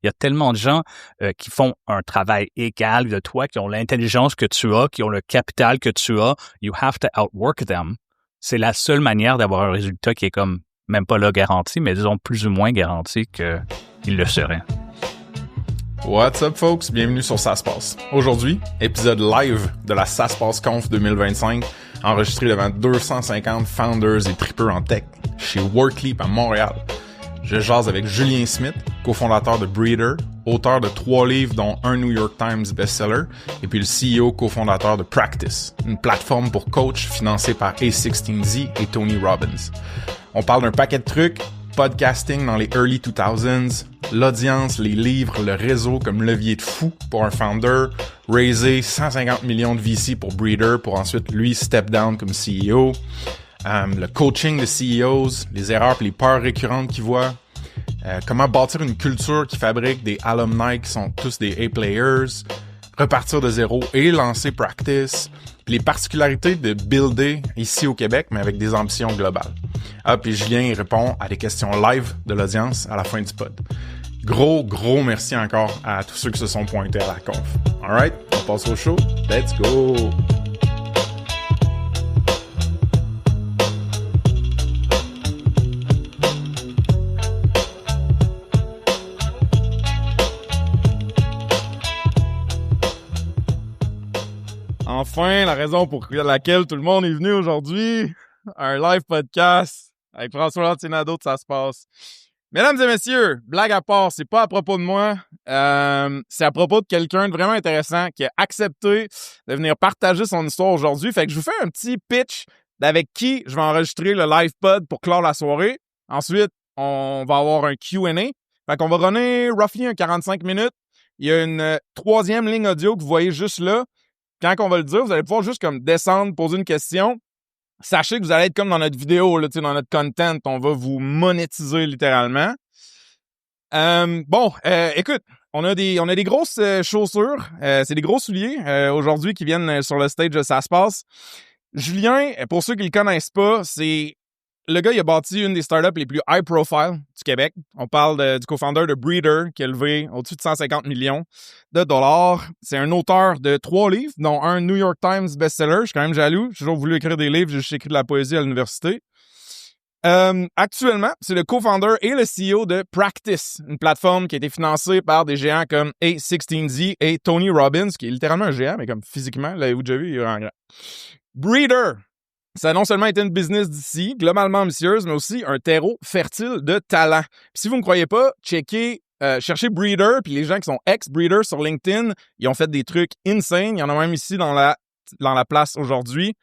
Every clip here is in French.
Il y a tellement de gens qui font un travail égal de toi, qui ont l'intelligence que tu as, qui ont le capital que tu as. You have to outwork them. C'est la seule manière d'avoir un résultat qui est comme, même pas là garanti, mais disons plus ou moins garanti qu'il le serait. What's up, folks? Bienvenue sur Ça se passe. Aujourd'hui, épisode live de la Ça se passe Conf 2025, enregistré devant 250 founders et tripeurs en tech chez Workleap à Montréal. Je jase avec Julien Smith, cofondateur de Breeder, auteur de 3 livres dont un New York Times bestseller, et puis le CEO cofondateur de Practice, une plateforme pour coach financée par A16Z et Tony Robbins. On parle d'un paquet de trucs, podcasting dans les early 2000s, l'audience, les livres, le réseau comme levier de fou pour un founder, raiser 150 millions de VC pour Breeder pour ensuite lui step down comme CEO, le coaching de CEOs, les erreurs et les peurs récurrentes qu'ils voient, comment bâtir une culture qui fabrique des alumni qui sont tous des A-players, repartir de zéro et lancer Practice, puis les particularités de builder ici au Québec, mais avec des ambitions globales. Ah, puis Julien il répond à des questions live de l'audience à la fin du pod. Gros merci encore à tous ceux qui se sont pointés à la conf. Alright, on passe au show. Let's go! Enfin, la raison pour laquelle tout le monde est venu aujourd'hui, un live podcast avec François Lantinado de Ça se passe. Mesdames et messieurs, blague à part, c'est pas à propos de moi, c'est à propos de quelqu'un de vraiment intéressant qui a accepté de venir partager son histoire aujourd'hui. Fait que je vous fais un petit pitch d'avec qui je vais enregistrer le live pod pour clore la soirée. Ensuite, on va avoir un Q&A. Fait qu'on va runner roughly un 45 minutes. Il y a une 3e ligne audio que vous voyez juste là. Quand on va le dire, vous allez pouvoir juste comme descendre, poser une question. Sachez que vous allez être comme dans notre vidéo, là, dans notre content. On va vous monétiser littéralement. Écoute, on a des grosses chaussures. C'est des gros souliers aujourd'hui qui viennent sur le stage de Ça se passe. Julien, pour ceux qui le connaissent pas, c'est le gars, il a bâti une des startups les plus high profile du Québec. On parle du co-founder de Breeder, qui a levé au-dessus de 150 millions de dollars. C'est un auteur de 3 livres, dont un New York Times bestseller. Je suis quand même jaloux. J'ai toujours voulu écrire des livres. J'ai juste écrit de la poésie à l'université. Actuellement, c'est le co-founder et le CEO de Practice, une plateforme qui a été financée par des géants comme A16Z et Tony Robbins, qui est littéralement un géant, mais comme physiquement, l'avez-vous déjà vu, il est vraiment grand. Breeder. Ça a non seulement été une business d'ici, globalement ambitieuse, mais aussi un terreau fertile de talent. Puis si vous ne me croyez pas, cherchez Breeder, puis les gens qui sont ex-Breeder sur LinkedIn, ils ont fait des trucs insane. Il y en a même ici dans la place aujourd'hui.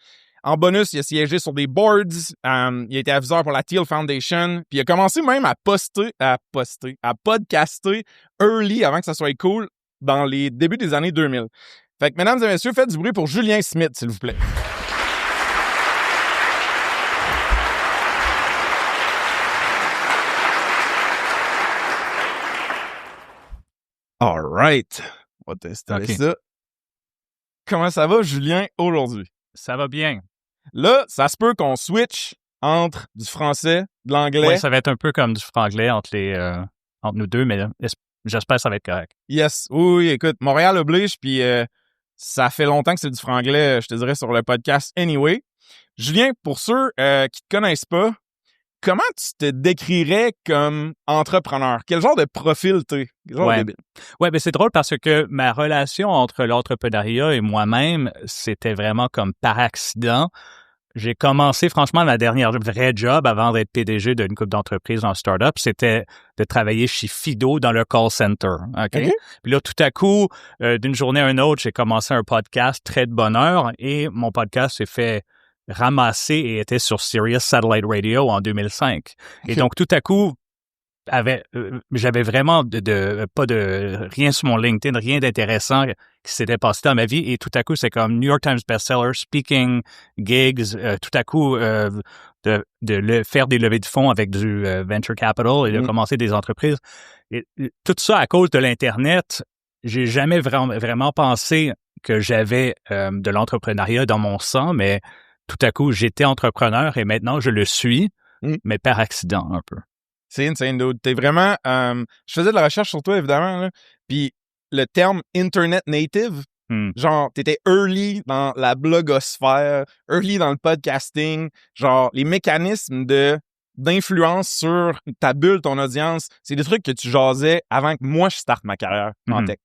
En bonus, il a siégé sur des boards, il a été aviseur pour la Thiel Foundation, puis il a commencé même à podcaster early avant que ça soit cool dans les débuts des années 2000. Fait que, mesdames et messieurs, faites du bruit pour Julien Smith, s'il vous plaît. All right. On va tester ça. Comment ça va, Julien, aujourd'hui? Ça va bien. Là, ça se peut qu'on switch entre du français, de l'anglais. Oui, ça va être un peu comme du franglais entre nous deux, mais j'espère que ça va être correct. Yes. Oui, écoute, Montréal oblige, puis ça fait longtemps que c'est du franglais, je te dirais, sur le podcast anyway. Julien, pour ceux qui te connaissent pas, comment tu te décrirais comme entrepreneur? Quel genre de profil t'es? Ouais, ben c'est drôle parce que ma relation entre l'entrepreneuriat et moi-même, c'était vraiment comme par accident. J'ai commencé, franchement, ma dernière vraie job avant d'être PDG d'une couple d'entreprises en start-up, c'était de travailler chez Fido dans le call center. Okay? Puis là, tout à coup, d'une journée à une autre, j'ai commencé un podcast très de bonne heure et mon podcast s'est fait ramassé et était sur Sirius Satellite Radio en 2005. Et donc, tout à coup, j'avais vraiment pas de rien sur mon LinkedIn, rien d'intéressant qui s'était passé dans ma vie. Et tout à coup, c'est comme New York Times bestseller, speaking, gigs, tout à coup, faire des levées de fonds avec du venture capital et de commencer des entreprises. Et tout ça à cause de l'Internet, j'ai jamais vraiment pensé que j'avais de l'entrepreneuriat dans mon sang, mais tout à coup, j'étais entrepreneur et maintenant, je le suis, mais par accident un peu. C'est insane, dude. T'es vraiment... je faisais de la recherche sur toi, évidemment, là. Puis le terme « Internet native », genre, t'étais early dans la blogosphère, early dans le podcasting, genre, les mécanismes d'influence sur ta bulle, ton audience, c'est des trucs que tu jasais avant que moi, je starte ma carrière en tech.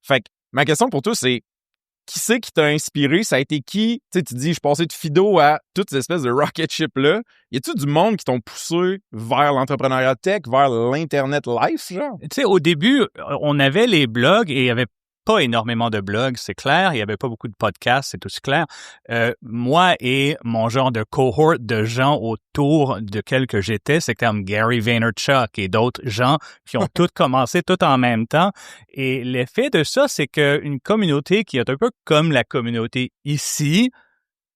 Fait que ma question pour toi, c'est qui c'est qui t'a inspiré? Ça a été qui? Tu sais, tu dis, je passais de Fido à toutes ces espèces de rocket ship-là. Y a-tu du monde qui t'ont poussé vers l'entrepreneuriat tech, vers l'Internet life, genre? Tu sais, au début, on avait les blogs et il y avait pas énormément de blogs, c'est clair. Il y avait pas beaucoup de podcasts, c'est aussi clair. Moi et mon genre de cohort de gens autour de que j'étais, c'est comme Gary Vaynerchuk et d'autres gens qui ont tous commencé tout en même temps. Et l'effet de ça, c'est qu'une communauté qui est un peu comme la communauté ici,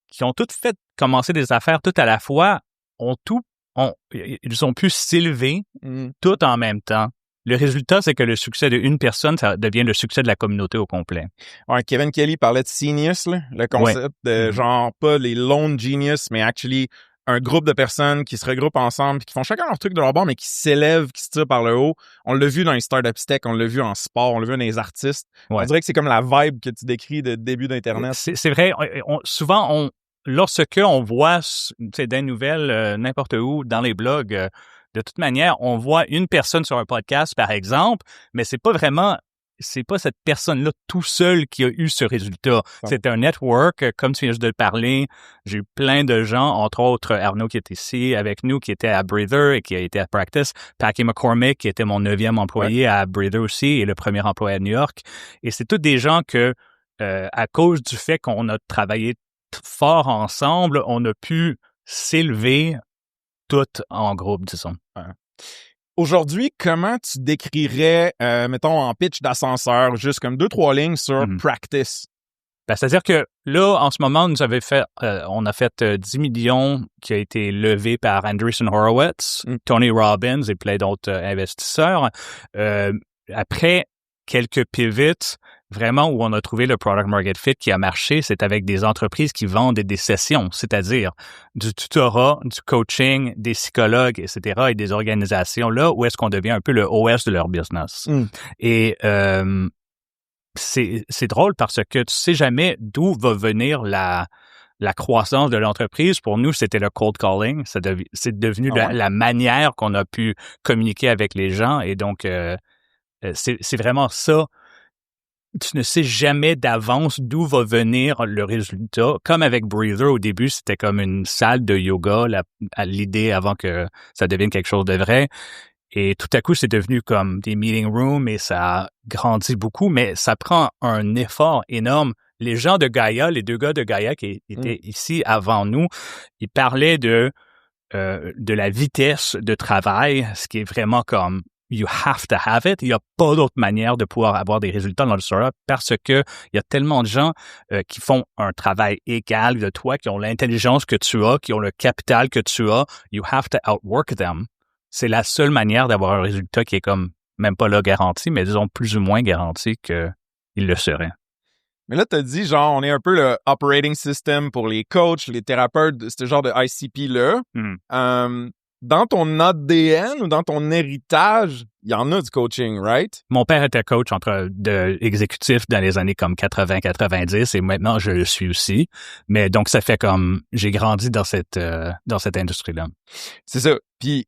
qui ont toutes fait commencer des affaires tout à la fois, ils ont pu s'élever tout en même temps. Le résultat, c'est que le succès d'une personne, ça devient le succès de la communauté au complet. Ouais, Kevin Kelly parlait de Genius, là, le concept de genre pas les lone genius, mais actually un groupe de personnes qui se regroupent ensemble, qui font chacun leur truc de leur bord, mais qui s'élèvent, qui se tirent par le haut. On l'a vu dans les startup tech, on l'a vu en sport, on l'a vu dans les artistes. On dirait que c'est comme la vibe que tu décris de début d'Internet. C'est vrai. Souvent, lorsque on voit des nouvelles n'importe où dans les blogs, de toute manière, on voit une personne sur un podcast, par exemple, mais c'est pas cette personne-là tout seul qui a eu ce résultat. C'est un network, comme tu viens juste de parler. J'ai eu plein de gens, entre autres Arnaud qui est ici avec nous, qui était à Breather et qui a été à Practice. Packy McCormick, qui était mon 9e employé à Breather aussi et le premier employé à New York. Et c'est tous des gens que, à cause du fait qu'on a travaillé fort ensemble, on a pu s'élever toutes en groupe, disons. Ouais. Aujourd'hui, comment tu décrirais, mettons, en pitch d'ascenseur, juste comme 2-3 lignes sur Practice? Ben, c'est-à-dire que là, en ce moment, on a fait 10 millions qui a été levé par Andreessen Horowitz, Tony Robbins et plein d'autres investisseurs. Après quelques pivots, vraiment où on a trouvé le product market fit qui a marché, c'est avec des entreprises qui vendent des sessions, c'est-à-dire du tutorat, du coaching, des psychologues, etc. et des organisations là où est-ce qu'on devient un peu le OS de leur business. Et c'est drôle parce que tu sais jamais d'où va venir la croissance de l'entreprise. Pour nous, c'était le cold calling. C'est devenu la manière qu'on a pu communiquer avec les gens. Et donc, c'est vraiment ça. Tu ne sais jamais d'avance d'où va venir le résultat. Comme avec Breather, au début, c'était comme une salle de yoga, l'idée avant que ça devienne quelque chose de vrai. Et tout à coup, c'est devenu comme des meeting rooms et ça a grandi beaucoup, mais ça prend un effort énorme. Les gens de Gaia, les 2 gars de Gaia qui étaient ici avant nous, ils parlaient de la vitesse de travail, ce qui est vraiment comme you have to have it. Il n'y a pas d'autre manière de pouvoir avoir des résultats dans le startup parce que il y a tellement de gens qui font un travail égal de toi, qui ont l'intelligence que tu as, qui ont le capital que tu as. You have to outwork them. C'est la seule manière d'avoir un résultat qui est comme même pas là garanti, mais disons plus ou moins garanti qu'il le serait. Mais là, tu as dit, genre, on est un peu le operating system pour les coachs, les thérapeutes, ce genre de ICP-là. Dans ton ADN ou dans ton héritage, il y en a du coaching, right? Mon père était coach exécutif dans les années comme 80-90 et maintenant je le suis aussi. Mais donc ça fait comme j'ai grandi dans cette industrie-là. C'est ça. Puis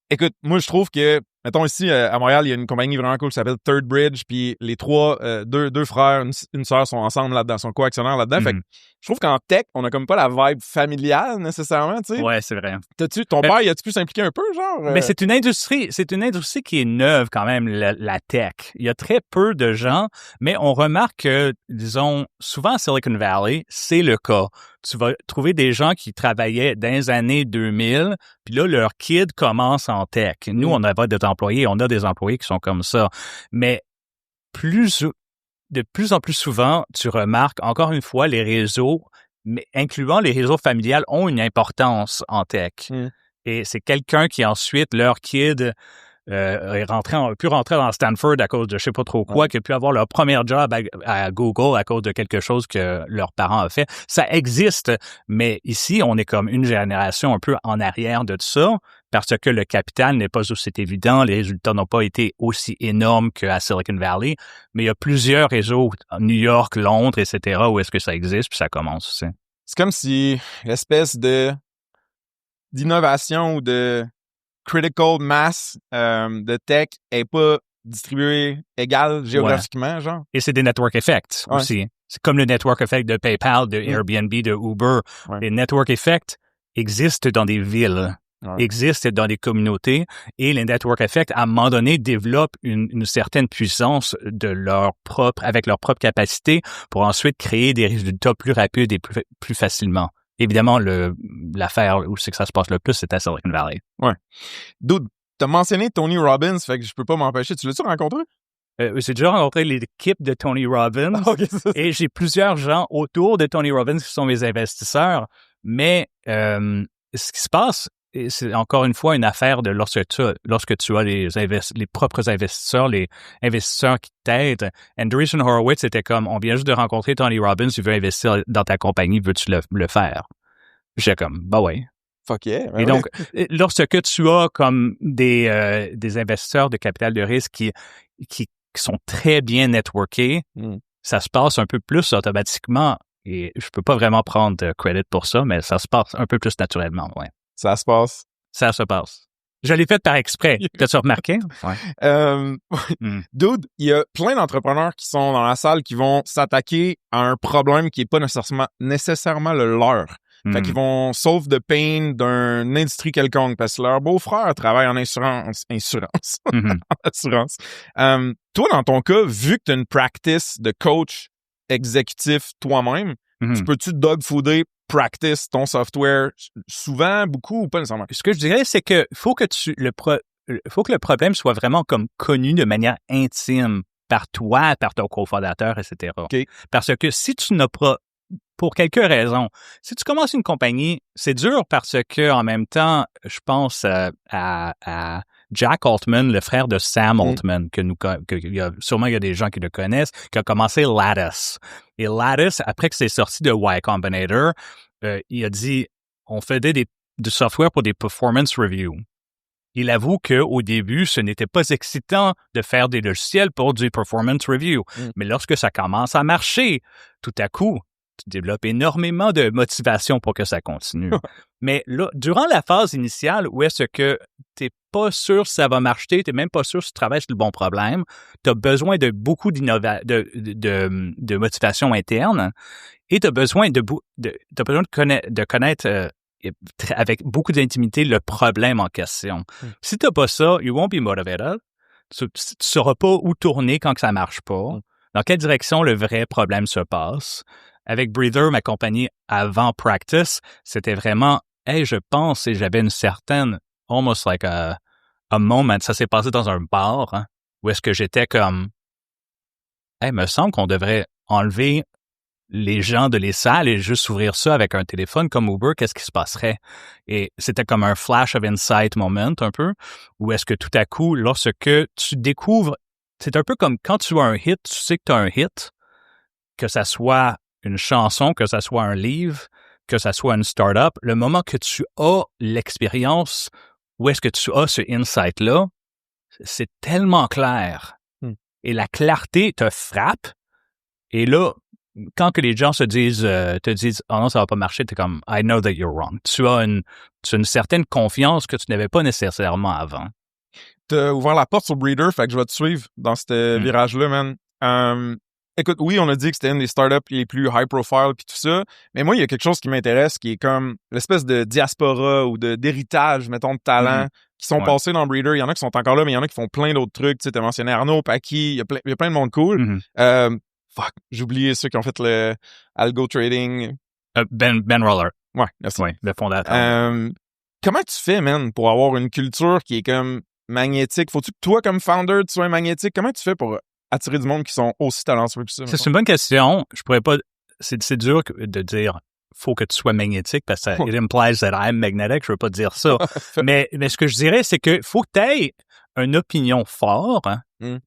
écoute, moi je trouve que mettons ici à Montréal, il y a une compagnie vraiment cool qui s'appelle Third Bridge, puis les deux frères, une sœur sont ensemble là-dedans, sont co-actionnaires là-dedans. Fait que je trouve qu'en tech, on a comme pas la vibe familiale nécessairement, tu sais. Ouais, c'est vrai. Ton père, il a-tu pu s'impliquer un peu, genre? Mais c'est une industrie qui est neuve quand même, la tech. Il y a très peu de gens, mais on remarque que, disons, souvent à Silicon Valley, c'est le cas. Tu vas trouver des gens qui travaillaient dans les années 2000, puis là, leur kid commence en tech. Nous, on n'a pas d'employés, on a des employés qui sont comme ça. Mais de plus en plus souvent, tu remarques, encore une fois, les réseaux, mais incluant les réseaux familiales, ont une importance en tech. Et c'est quelqu'un qui ensuite, leur kid, a pu rentrer dans Stanford à cause de je sais pas trop quoi, qui a pu avoir leur premier job à Google à cause de quelque chose que leurs parents ont fait. Ça existe, mais ici, on est comme une génération un peu en arrière de ça. parce que le capital n'est pas aussi évident, les résultats n'ont pas été aussi énormes qu'à Silicon Valley, mais il y a plusieurs réseaux, New York, Londres, etc., où est-ce que ça existe, puis ça commence aussi. C'est comme si l'espèce d'innovation ou de critical mass de tech est pas distribuée égale géographiquement, genre. Et c'est des network effects aussi. C'est comme le network effect de PayPal, de Airbnb, de Uber. Ouais. Les network effects existent dans des villes, existent dans des communautés, et les network effects, à un moment donné, développent une certaine puissance avec leur propre capacité pour ensuite créer des résultats plus rapides et plus facilement. Évidemment, l'affaire où c'est que ça se passe le plus, c'est à Silicon Valley. Ouais. Dude, t'as mentionné Tony Robbins, fait que je peux pas m'empêcher. Tu l'as-tu rencontré? J'ai déjà rencontré l'équipe de Tony Robbins et j'ai plusieurs gens autour de Tony Robbins qui sont mes investisseurs. Mais ce qui se passe, c'est encore une fois une affaire de lorsque tu as les propres investisseurs, les investisseurs qui t'aident. Andreessen Horowitz était comme, on vient juste de rencontrer Tony Robbins, il veut investir dans ta compagnie, veux-tu le faire? J'étais comme, bah ouais. Fuck yeah. Et donc, lorsque tu as comme des investisseurs de capital de risque qui sont très bien networkés, ça se passe un peu plus automatiquement. Et je peux pas vraiment prendre de credit pour ça, mais ça se passe un peu plus naturellement, ouais. Ça se passe. Ça se passe. Je l'ai fait par exprès. T'as-tu remarqué? Ouais. Dude, il y a plein d'entrepreneurs qui sont dans la salle qui vont s'attaquer à un problème qui est pas nécessairement le leur. Fait qu'ils vont solve the pain d'une industrie quelconque parce que leur beau-frère travaille en assurance. Assurance. Toi, dans ton cas, vu que tu as une practice de coach exécutif toi-même, tu peux-tu dogfooder practice ton software souvent, beaucoup ou pas nécessairement? Ce que je dirais, c'est que faut que le problème soit vraiment comme connu de manière intime par toi, par ton cofondateur, etc. Okay. Parce que si tu n'as pas, pour quelques raisons, si tu commences une compagnie, c'est dur parce que en même temps, je pense à Jack Altman, le frère de Sam Altman, il y a des gens qui le connaissent, qui a commencé Lattice. Et Lattice, après que c'est sorti de Y Combinator, il a dit, on faisait du software pour des performance reviews. Il avoue qu'au début, ce n'était pas excitant de faire des logiciels pour du performance review. Mais lorsque ça commence à marcher, tout à coup, tu développes énormément de motivation pour que ça continue. Mais là, durant la phase initiale, où est-ce que t'es pas sûr si ça va marcher, t'es même pas sûr si tu travailles sur le bon problème, t'as besoin de beaucoup de motivation interne et t'as besoin de connaître avec beaucoup d'intimité le problème en question. Si t'as pas ça, you won't be motivated. Tu sauras pas où tourner quand que ça marche pas. Dans quelle direction le vrai problème se passe. Avec Breather, ma compagnie avant Practice, c'était vraiment, je pense, et j'avais une certaine, almost like a moment, ça s'est passé dans un bar, où est-ce que j'étais comme, me semble qu'on devrait enlever les gens de les salles et juste ouvrir ça avec un téléphone comme Uber, qu'est-ce qui se passerait? Et c'était comme un flash of insight moment un peu, où est-ce que tout à coup, lorsque tu découvres, c'est un peu comme quand tu as un hit, tu sais que tu as un hit, que ça soit une chanson, que ça soit un livre, que ça soit une start-up, le moment que tu as l'expérience, où est-ce que tu as ce insight-là, c'est tellement clair. Et la clarté te frappe. Et là, quand que les gens te disent « Oh non, ça va pas marcher », t'es comme « I know that you're wrong ». Tu as une certaine confiance que tu n'avais pas nécessairement avant. T'as ouvert la porte sur Breather, fait que je vais te suivre dans ce virage-là, man. Écoute, oui, on a dit que c'était une des startups les plus high profile puis tout ça, mais moi, il y a quelque chose qui m'intéresse qui est comme l'espèce de diaspora ou d'héritage, mettons, de talent qui sont passés dans Breather. Il y en a qui sont encore là, mais il y en a qui font plein d'autres trucs. Tu sais, t'as mentionné Arnaud, Paki, il y a plein de monde cool. Fuck, j'ai oublié ceux qui ont fait le algo trading. Ben Roller. Ouais, merci. Ouais, le fondateur. Comment tu fais, man, pour avoir une culture qui est comme magnétique? Faut-tu que toi, comme founder, tu sois magnétique? Comment tu fais pour attirer du monde qui sont aussi talentueux que ça? C'est une bonne question. Je pourrais pas... C'est dur de dire faut que tu sois magnétique parce que it implies that I'm magnetic. Je veux pas dire ça. mais ce que je dirais, c'est que faut que tu aies une opinion forte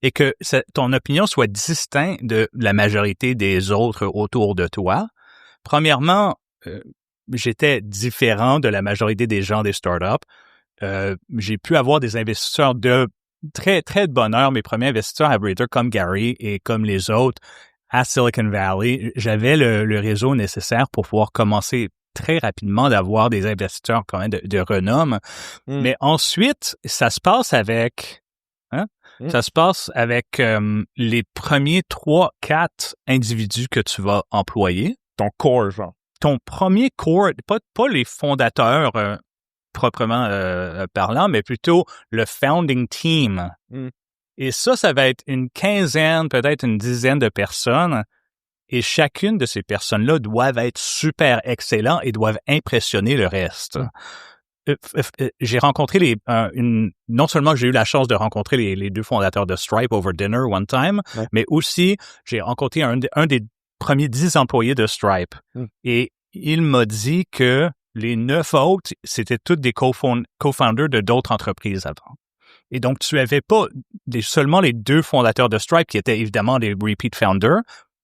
et que ton opinion soit distincte de la majorité des autres autour de toi. Premièrement, j'étais différent de la majorité des gens des startups. j'ai pu avoir des investisseurs de très, très de bonheur. Mes premiers investisseurs à Breeder comme Gary et comme les autres à Silicon Valley, j'avais le réseau nécessaire pour pouvoir commencer très rapidement d'avoir des investisseurs quand même de renom. Mais ensuite, ça se passe avec ça se passe avec les premiers 3-4 individus que tu vas employer. Ton core, genre. Ton premier core, pas les fondateurs proprement parlant, mais plutôt le founding team. Et ça va être une quinzaine, peut-être une dizaine de personnes. Et chacune de ces personnes-là doivent être super excellents et doivent impressionner le reste. J'ai rencontré non seulement j'ai eu la chance de rencontrer les deux fondateurs de Stripe over dinner one time, mais aussi j'ai rencontré un des premiers 10 employés de Stripe. Et il m'a dit que les 9 autres, c'était tous des co-founders de d'autres entreprises avant. Et donc, tu avais pas seulement les 2 fondateurs de Stripe qui étaient évidemment des repeat founders,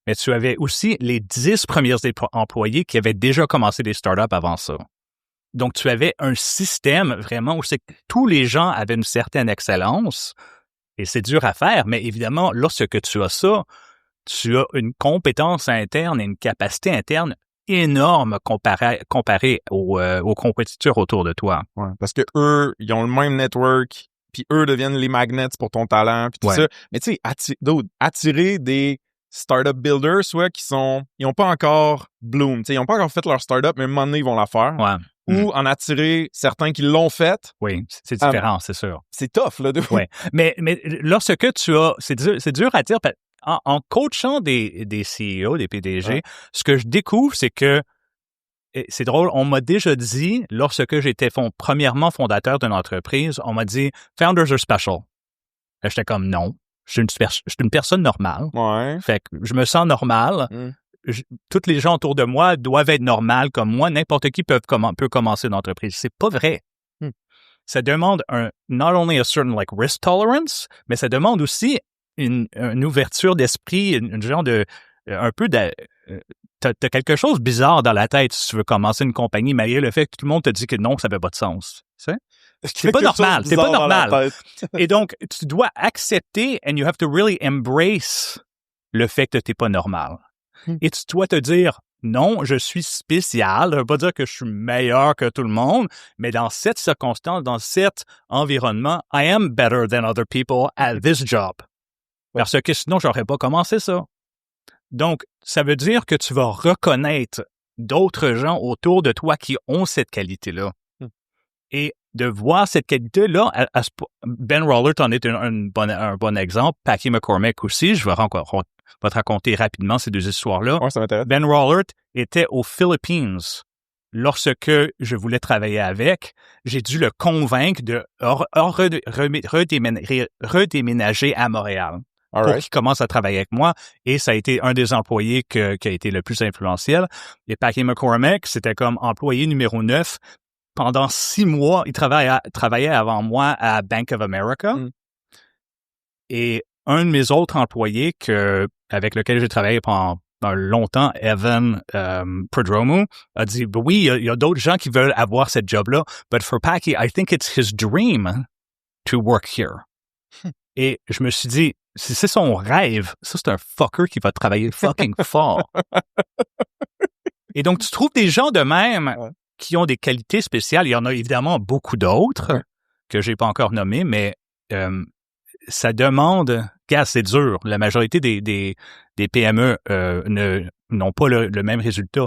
mais tu avais aussi les 10 premiers employés qui avaient déjà commencé des startups avant ça. Donc, tu avais un système vraiment où c'est que tous les gens avaient une certaine excellence et c'est dur à faire, mais évidemment, lorsque tu as ça, tu as une compétence interne et une capacité interne énorme comparé aux compétiteurs autour de toi. Ouais, parce que eux, ils ont le même network, puis eux deviennent les magnets pour ton talent, puis tout ça. Mais tu sais, attirer des startup builders, soit ils n'ont pas encore bloom, tu sais, ils n'ont pas encore fait leur startup, mais à un moment donné, ils vont la faire. Ouais. Ou en attirer certains qui l'ont fait. Oui, c'est différent, c'est sûr. C'est tough, là. Oui, mais lorsque tu as... C'est dur à dire, en coachant des CEO, des PDG, ce que je découvre, c'est que c'est drôle, on m'a déjà dit, lorsque j'étais premièrement fondateur d'une entreprise, on m'a dit « Founders are special ». J'étais comme « Non, je suis une personne normale. » Fait que je me sens normal. Toutes les gens autour de moi doivent être normales comme moi. N'importe qui peut commencer une entreprise. C'est pas vrai. Ça demande not only a certain risk tolerance, mais ça demande aussi une ouverture d'esprit, une genre de un peu de t'as quelque chose de bizarre dans la tête si tu veux commencer une compagnie, malgré le fait que tout le monde te dit que non, ça fait pas de sens. Tu sais? C'est pas normal. C'est pas normal. Et donc, tu dois accepter and you have to really embrace le fait que t'es pas normal. Et tu dois te dire, non, je suis spécial. Ça veut pas dire que je suis meilleur que tout le monde, mais dans cette circonstance, dans cet environnement, I am better than other people at this job. Parce que sinon, j'aurais pas commencé ça. Donc, ça veut dire que tu vas reconnaître d'autres gens autour de toi qui ont cette qualité-là. Et de voir cette qualité-là, Ben Rollert en est un bon exemple, Packy McCormick aussi, je vais te raconter rapidement ces deux histoires-là. Ouais, ça m'intéresse. Ben Rollert était aux Philippines. Lorsque je voulais travailler avec, j'ai dû le convaincre de redéménager à Montréal pour qu'il commence à travailler avec moi. Et ça a été un des employés qui a été le plus influentiel. Et Packy McCormick, c'était comme employé numéro 9. Pendant 6 mois, il travaillait avant moi à Bank of America. Et un de mes autres employés avec lequel j'ai travaillé pendant longtemps, Evan Prodromo, a dit, oui, il y a d'autres gens qui veulent avoir cette job-là, but for Packy, I think it's his dream to work here. Et je me suis dit, si c'est son rêve, ça, c'est un fucker qui va travailler fucking fort. Et donc, tu trouves des gens de même qui ont des qualités spéciales. Il y en a évidemment beaucoup d'autres que j'ai pas encore nommés, mais ça demande... Gars, c'est dur. La majorité des PME n'ont pas le même résultat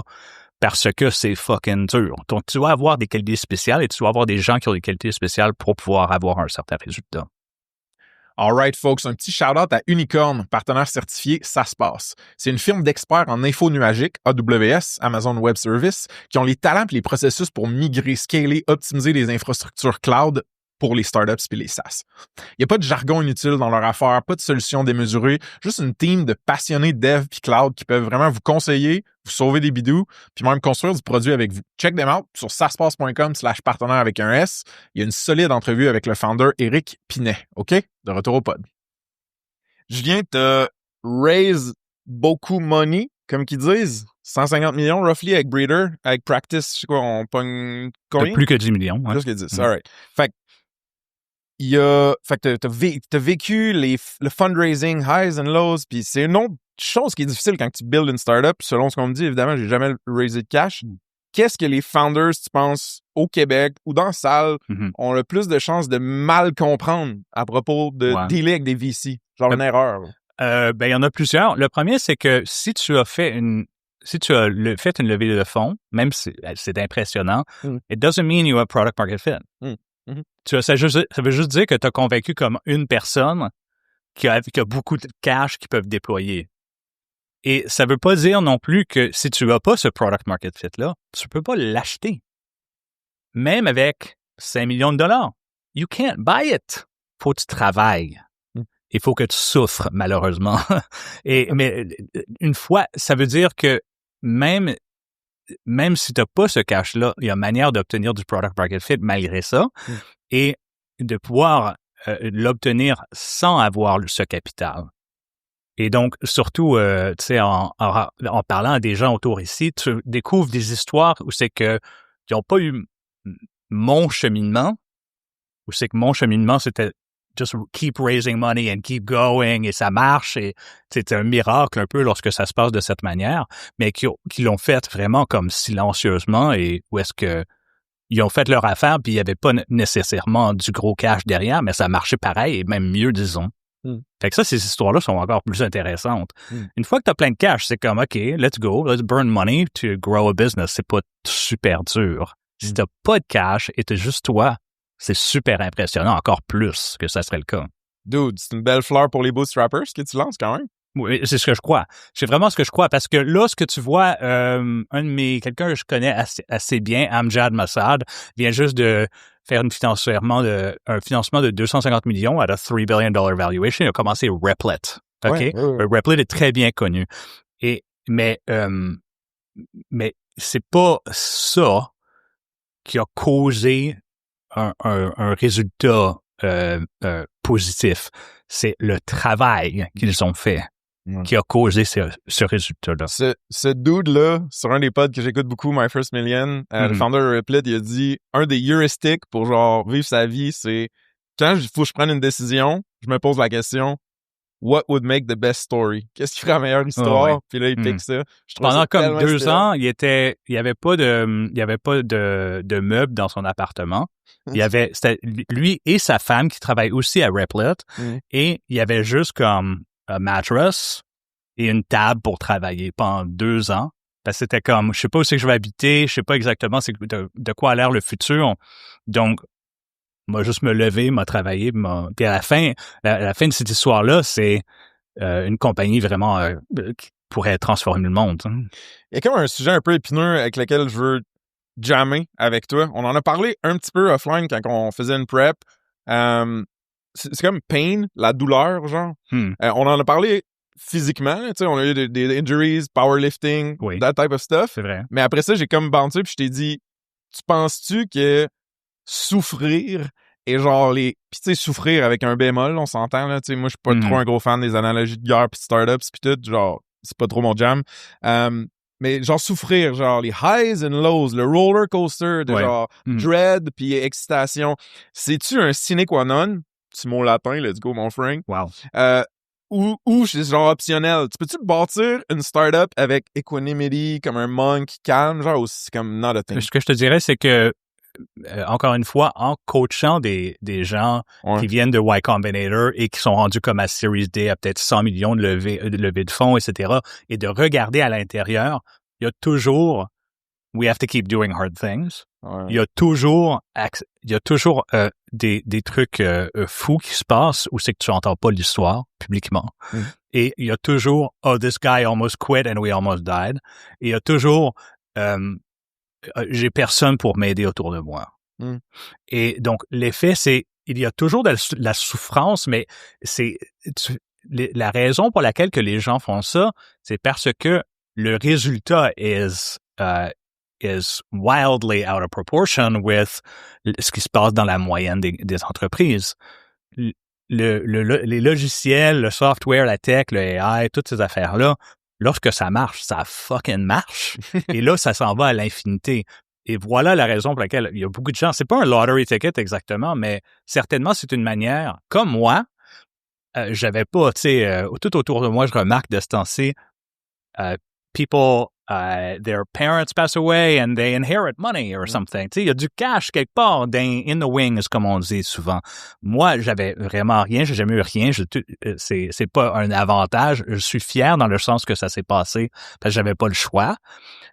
parce que c'est fucking dur. Donc, tu dois avoir des qualités spéciales et tu dois avoir des gens qui ont des qualités spéciales pour pouvoir avoir un certain résultat. All right, folks, un petit shout-out à Unicorn, partenaire certifié, ça se passe. C'est une firme d'experts en info nuagique, AWS, Amazon Web Services, qui ont les talents et les processus pour migrer, scaler, optimiser les infrastructures cloud pour les startups et les SaaS. Il n'y a pas de jargon inutile dans leur affaire, pas de solution démesurée, juste une team de passionnés dev puis cloud qui peuvent vraiment vous conseiller, vous sauver des bidous, puis même construire du produit avec vous. Check them out sur saspace.com/partenaire avec un S. Il y a une solide entrevue avec le founder Éric Pinet. OK? De retour au pod. Julien, t'as raise beaucoup money, comme qu'ils disent. 150 millions, roughly, avec Breeder. Avec Practice, je sais quoi, on pogne combien? Plus que 10 millions. Hein? Plus que 10, alright. Fait que t'as vécu le fundraising highs and lows, puis c'est une autre chose qui est difficile quand tu builds une startup. Selon ce qu'on me dit, évidemment, j'ai jamais raisé de cash. Qu'est-ce que les founders, tu penses, au Québec ou dans la salle, ont le plus de chances de mal comprendre à propos de dealer avec des VC? Genre une erreur. Il y en a plusieurs. Le premier, c'est que si tu as fait une levée de fonds, même si c'est impressionnant, it doesn't mean you have product market fit. Ça veut juste dire que tu as convaincu comme une personne qui a beaucoup de cash qu'ils peuvent déployer. Et ça veut pas dire non plus que si tu n'as pas ce product market fit-là, tu peux pas l'acheter. Même avec 5 millions de dollars. You can't buy it. Faut que tu travailles. Il faut que tu souffres, malheureusement. Mais une fois, ça veut dire que même si tu n'as pas ce cash-là, il y a manière d'obtenir du product market fit malgré ça et de pouvoir l'obtenir sans avoir ce capital. Et donc, surtout, tu sais, en parlant à des gens autour ici, tu découvres des histoires où c'est que ils n'ont pas eu mon cheminement, où c'est que mon cheminement, c'était just keep raising money and keep going, et ça marche, et c'est un miracle un peu lorsque ça se passe de cette manière, mais qui l'ont fait vraiment comme silencieusement, et où est-ce que ils ont fait leur affaire, puis il n'y avait pas nécessairement du gros cash derrière, mais ça marchait pareil, et même mieux, disons. Fait que ça, ces histoires-là sont encore plus intéressantes. Une fois que tu as plein de cash, c'est comme, OK, let's go, let's burn money to grow a business. C'est pas super dur. Si t'as pas de cash et t'es juste toi, c'est super impressionnant, encore plus que ça serait le cas. Dude, c'est une belle fleur pour les bootstrappers que tu lances quand même. Oui, c'est ce que je crois. C'est vraiment ce que je crois, parce que là, ce que tu vois, quelqu'un que je connais assez bien, Amjad Masad, vient juste de faire un financement de 250 millions à un $3 billion valuation. Il a commencé Replit. OK? Ouais. Replit est très bien connu. Mais c'est pas ça qui a causé un résultat positif. C'est le travail qu'ils ont fait qui a causé ce résultat-là. Ce dude-là, sur un des pods que j'écoute beaucoup, My First Million, le founder de Replit, il a dit un des heuristiques pour genre vivre sa vie, c'est quand il faut que je prenne une décision, je me pose la question what would make the best story? Qu'est-ce qui ferait la meilleure histoire? Puis là, il pique ça. Pendant comme 2 ans, il y avait pas de meubles dans son appartement. C'était lui et sa femme qui travaillent aussi à Replit. Et il y avait juste comme un mattress et une table pour travailler pendant 2 ans. Parce que c'était comme, je sais pas où c'est que je vais habiter, je sais pas exactement de quoi a l'air le futur. Donc, m'a juste me lever, m'a travaillé, puis à la fin de cette histoire-là, c'est une compagnie vraiment qui pourrait transformer le monde. Il y a comme un sujet un peu épineux avec lequel je veux jammer avec toi. On en a parlé un petit peu offline quand on faisait une prep. C'est comme pain, la douleur, genre. On en a parlé physiquement, tu sais, on a eu des injuries, powerlifting, that type of stuff. C'est vrai. Mais après ça, j'ai comme bounté puis je t'ai dit, tu penses-tu que souffrir et genre puis tu sais, souffrir avec un bémol, on s'entend, là, tu sais, moi, je suis pas trop un gros fan des analogies de guerre pis de startups pis tout, genre, c'est pas trop mon jam. Mais genre souffrir, genre les highs and lows, le roller coaster de genre dread puis excitation, c'est-tu un sine qua non? C'est mon latin, let's go, mon Frank. Wow. Ou c'est genre optionnel. Tu peux-tu bâtir une startup avec equanimity, comme un monk calme, genre, ou c'est comme not a thing? Ce que je te dirais, c'est que encore une fois, en coachant des gens qui viennent de Y Combinator et qui sont rendus comme à Series D à peut-être 100 millions de levée de fonds, etc., et de regarder à l'intérieur, il y a toujours we have to keep doing hard things. Il y a toujours des trucs fous qui se passent où c'est que tu n'entends pas l'histoire publiquement. Et il y a toujours oh, this guy almost quit and we almost died. Et il y a toujours j'ai personne pour m'aider autour de moi. Et donc, l'effet, c'est, il y a toujours de la souffrance, mais la raison pour laquelle que les gens font ça, c'est parce que le résultat is wildly out of proportion with ce qui se passe dans la moyenne des entreprises. Les logiciels, le software, la tech, le AI, toutes ces affaires-là, lorsque ça marche, ça fucking marche. Et là, ça s'en va à l'infinité. Et voilà la raison pour laquelle il y a beaucoup de gens, c'est pas un lottery ticket exactement, mais certainement c'est une manière, comme moi, j'avais pas, tu sais, tout autour de moi, je remarque de ce temps-ci, people, their parents pass away and they inherit money or something. Tu sais, il y a du cash quelque part in the wings, comme on dit souvent. Moi, j'avais vraiment rien, j'ai jamais eu rien. C'est pas un avantage. Je suis fier dans le sens que ça s'est passé parce que j'avais pas le choix.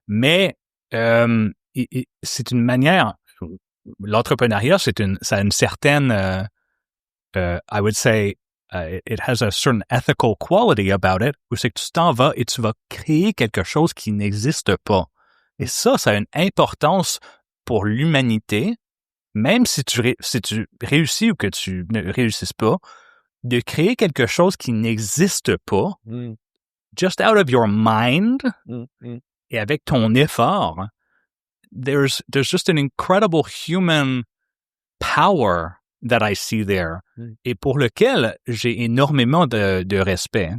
Mais c'est une manière. L'entrepreneuriat, ça a une certaine, I would say, it has a certain ethical quality about it, où c'est que tu t'en vas et tu vas créer quelque chose qui n'existe pas. Et ça a une importance pour l'humanité, même si tu réussis ou que tu ne réussisses pas, de créer quelque chose qui n'existe pas, just out of your mind, et avec ton effort, there's just an incredible human power that I see there, et pour lequel j'ai énormément de respect.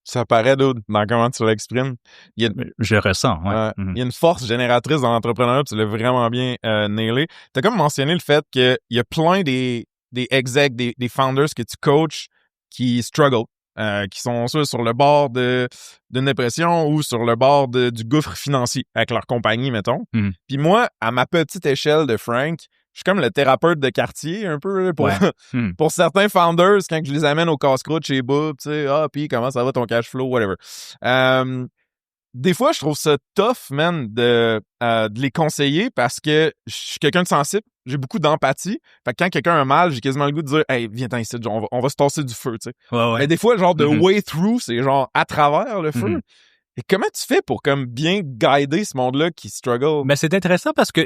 Ça paraît dans comment tu l'exprimes. Je ressens, ouais. Il y a une force génératrice dans l'entrepreneuriat, tu l'as vraiment bien nailé. Tu as comme mentionné le fait qu'il y a plein des execs, des founders que tu coaches qui struggle, qui sont soit sur le bord d'une dépression ou sur le bord du gouffre financier avec leur compagnie, mettons. Puis moi, à ma petite échelle de Frank, je suis comme le thérapeute de quartier, un peu, là, pour certains founders, quand je les amène au casse-croûte chez Bob, tu sais, puis comment ça va ton cash flow, whatever. Des fois, je trouve ça tough, man, de les conseiller parce que je suis quelqu'un de sensible, j'ai beaucoup d'empathie. Fait que quand quelqu'un a mal, j'ai quasiment le goût de dire, hey, viens-t'en ici, on va se tasser du feu, tu sais. Ouais. Mais des fois, genre, de way through, c'est genre à travers le feu. Et comment tu fais pour comme bien guider ce monde-là qui struggle? Mais c'est intéressant parce que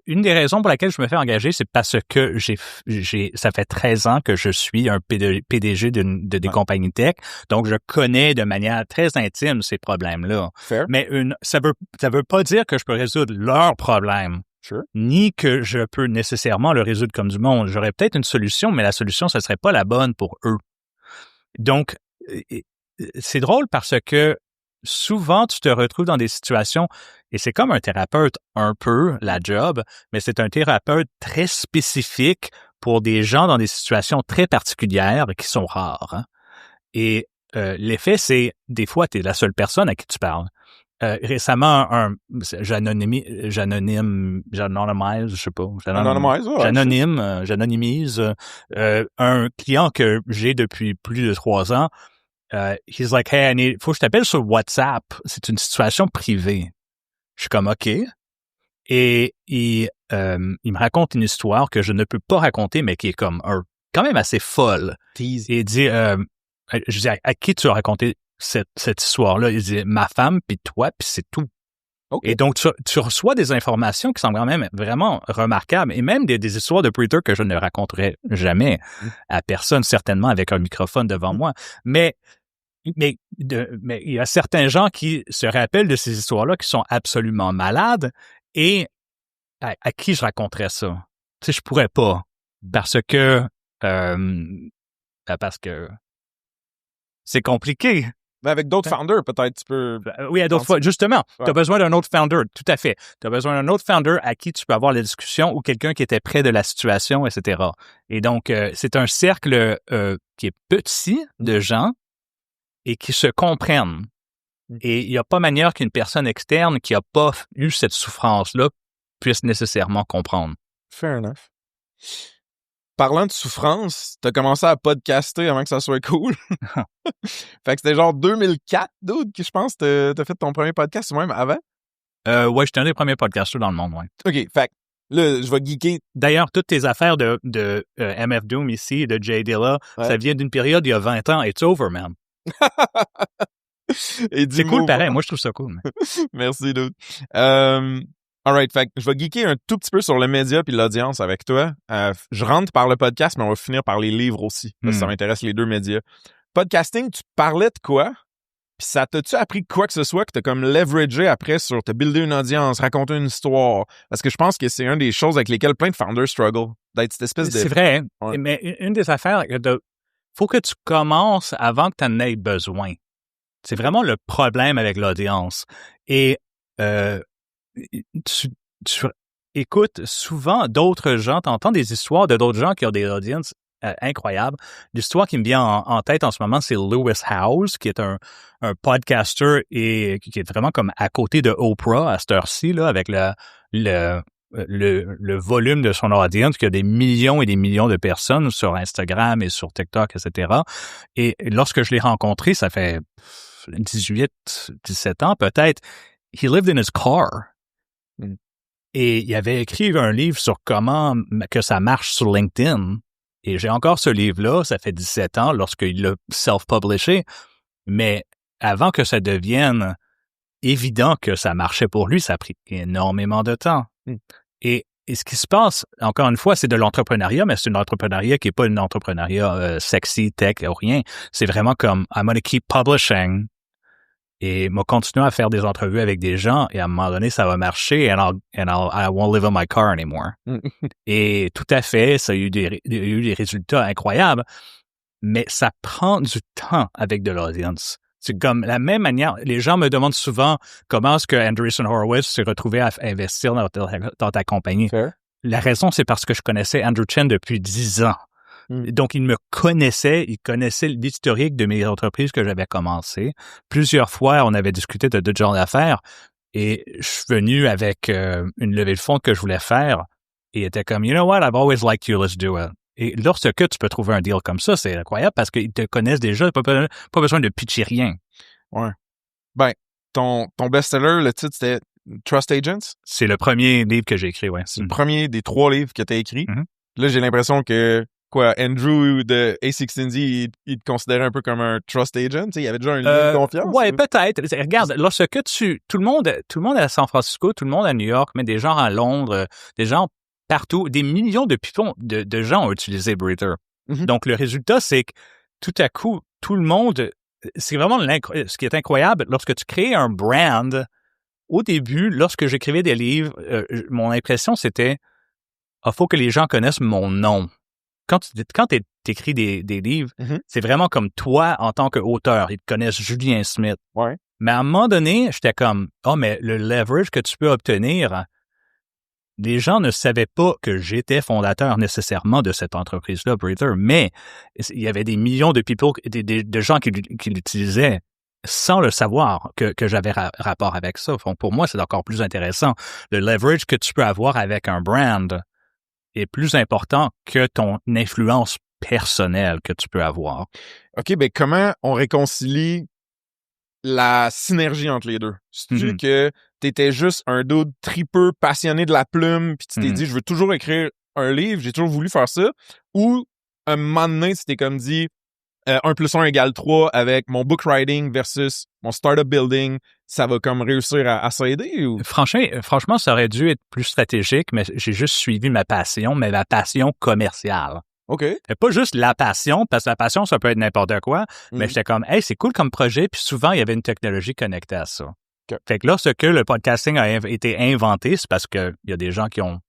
une des raisons pour laquelle je me fais engager, c'est parce que ça fait 13 ans que je suis un PDG de des compagnies tech. Donc, je connais de manière très intime ces problèmes-là. Fair. Mais ça veut pas dire que je peux résoudre leurs problèmes. Sure. Ni que je peux nécessairement le résoudre comme du monde. J'aurais peut-être une solution, mais la solution, ce serait pas la bonne pour eux. Donc, c'est drôle parce que souvent, tu te retrouves dans des situations, et c'est comme un thérapeute un peu, la job, mais c'est un thérapeute très spécifique pour des gens dans des situations très particulières qui sont rares. Hein. Et l'effet, c'est, des fois, tu es la seule personne à qui tu parles. Récemment, j'anonymise, je sais pas. J'anonymise un client que j'ai depuis plus de 3 ans. He's like, hey, faut que je t'appelle sur WhatsApp. C'est une situation privée. Je suis comme, OK. Et il me raconte une histoire que je ne peux pas raconter, mais qui est comme quand même assez folle. Tease. Et il dit, je dis, à qui tu as raconté cette histoire-là? Il dit, ma femme, puis toi, puis c'est tout. Okay. Et donc, tu reçois des informations qui sont quand même vraiment remarquables, et même des histoires de Preacher que je ne raconterai jamais à personne, certainement avec un microphone devant moi. Mais il y a certains gens qui se rappellent de ces histoires-là qui sont absolument malades, et à qui je raconterais ça? Tu sais, je pourrais pas, parce que c'est compliqué. Mais avec d'autres founders, peut-être tu peux... Oui, à d'autres fois. Justement, tu as besoin d'un autre founder, tout à fait. Tu as besoin d'un autre founder à qui tu peux avoir la discussion, ou quelqu'un qui était près de la situation, etc. Et donc, c'est un cercle qui est petit de gens et qui se comprennent. Et il n'y a pas manière qu'une personne externe qui n'a pas eu cette souffrance-là puisse nécessairement comprendre. Fair enough. Parlant de souffrance, t'as commencé à podcaster avant que ça soit cool. Fait que c'était genre 2004, dude, que je pense que t'as fait ton premier podcast, ou même avant? Ouais, j'étais un des premiers podcasters dans le monde, ouais. OK, fait que là, je vais geeker. D'ailleurs, toutes tes affaires de MF Doom ici, de Jay Dilla, ça vient d'une période il y a 20 ans. It's over, man. C'est cool, pareil. Moi, je trouve ça cool. Merci, dude. Alright, fait que je vais geeker un tout petit peu sur le média puis l'audience avec toi. Je rentre par le podcast, mais on va finir par les livres aussi, parce que ça m'intéresse les deux médias. Podcasting, tu parlais de quoi? Puis ça t'a-tu appris quoi que ce soit que t'as comme leveragé après sur te builder une audience, raconter une histoire? Parce que je pense que c'est une des choses avec lesquelles plein de founders struggle, d'être cette espèce de... C'est vrai, mais une des affaires, faut que tu commences avant que tu en aies besoin. C'est vraiment le problème avec l'audience. Et tu écoutes souvent d'autres gens, t'entends des histoires de d'autres gens qui ont des audiences incroyables. L'histoire qui me vient en tête en ce moment, c'est Lewis Howes, qui est un podcaster et qui est vraiment comme à côté de Oprah à cette heure-ci, là, avec le volume de son audience, qui a des millions et des millions de personnes sur Instagram et sur TikTok, etc. Et lorsque je l'ai rencontré, ça fait 18, 17 ans peut-être, he lived in his car. Et il avait écrit un livre sur comment que ça marche sur LinkedIn. Et j'ai encore ce livre-là, ça fait 17 ans lorsqu'il l'a self-publishé. Mais avant que ça devienne évident que ça marchait pour lui, ça a pris énormément de temps. Et ce qui se passe, encore une fois, c'est de l'entrepreneuriat, mais c'est un entrepreneuriat qui n'est pas un entrepreneuriat sexy, tech ou rien. C'est vraiment comme I'm gonna keep publishing et m'a continué à faire des entrevues avec des gens et à un moment donné, ça va marcher and I won't live in my car anymore. Et tout à fait, ça a eu des résultats incroyables, mais ça prend du temps avec de l'audience. C'est comme la même manière, les gens me demandent souvent comment est-ce que Andreessen Horowitz s'est retrouvé à investir dans ta compagnie. Fair. La raison, c'est parce que je connaissais Andrew Chen depuis 10 ans. Donc, il me connaissait, il connaissait l'historique de mes entreprises que j'avais commencées. Plusieurs fois, on avait discuté de d'autres genres d'affaires et je suis venu avec une levée de fonds que je voulais faire et il était comme, you know what, I've always liked you, let's do it. Et lorsque tu peux trouver un deal comme ça, c'est incroyable parce qu'ils te connaissent déjà, pas besoin de pitcher rien. Ouais. Ben, ton best-seller, le titre, c'était Trust Agents? C'est le premier livre que j'ai écrit, ouais. C'est le premier des 3 livres que tu as écrits. Mm-hmm. Là, j'ai l'impression que, Andrew de A16Z, il te considérait un peu comme un trust agent. Il y avait déjà un lien de confiance. Ouais, peut-être. Regarde, lorsque tout le monde à San Francisco, tout le monde à New York, mais des gens à Londres, des gens partout, des millions de gens ont utilisé Breather. Mm-hmm. Donc, le résultat, c'est que tout à coup, tout le monde, c'est vraiment ce qui est incroyable, lorsque tu crées un brand, au début, lorsque j'écrivais des livres, mon impression, c'était, faut que les gens connaissent mon nom. Quand tu écris des livres, mm-hmm. c'est vraiment comme toi en tant qu'auteur. Ils te connaissent Julien Smith. Ouais. Mais à un moment donné, j'étais comme, mais le leverage que tu peux obtenir, les gens ne savaient pas que j'étais fondateur nécessairement de cette entreprise-là, Breather, mais il y avait des millions de people, de gens qui l'utilisaient sans le savoir que j'avais rapport avec ça. Donc, pour moi, c'est encore plus intéressant. Le leverage que tu peux avoir avec un brand est plus important que ton influence personnelle que tu peux avoir. OK, ben comment on réconcilie la synergie entre les deux? C'est-tu que t'étais juste un dude tripeux passionné de la plume puis tu t'es dit, je veux toujours écrire un livre, j'ai toujours voulu faire ça, ou un moment donné, tu t'es comme dit 1 + 1 = 3 avec mon book writing versus mon startup building, ça va comme réussir à s'aider? Ou? Franchement, ça aurait dû être plus stratégique, mais j'ai juste suivi ma passion, mais la passion commerciale. OK. Et pas juste la passion, parce que la passion, ça peut être n'importe quoi, mais j'étais comme, hey, c'est cool comme projet, puis souvent, il y avait une technologie connectée à ça. Okay. Fait que lorsque le podcasting a été inventé, c'est parce que il y a des gens qui ont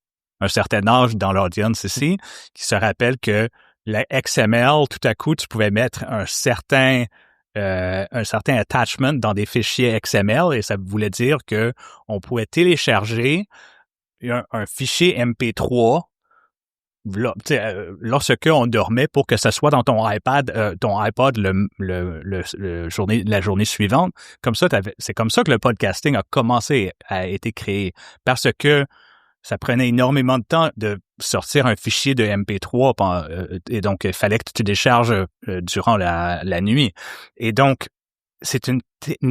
un certain âge dans l'audience ici, qui se rappellent que la XML, tout à coup, tu pouvais mettre un certain attachment dans des fichiers XML et ça voulait dire que on pouvait télécharger un fichier MP3 lorsque on dormait pour que ça soit dans ton iPod la journée suivante. Comme ça, c'est comme ça que le podcasting a été créé parce que ça prenait énormément de temps de sortir un fichier de MP3 et donc il fallait que tu décharges durant la nuit. Et donc, c'est une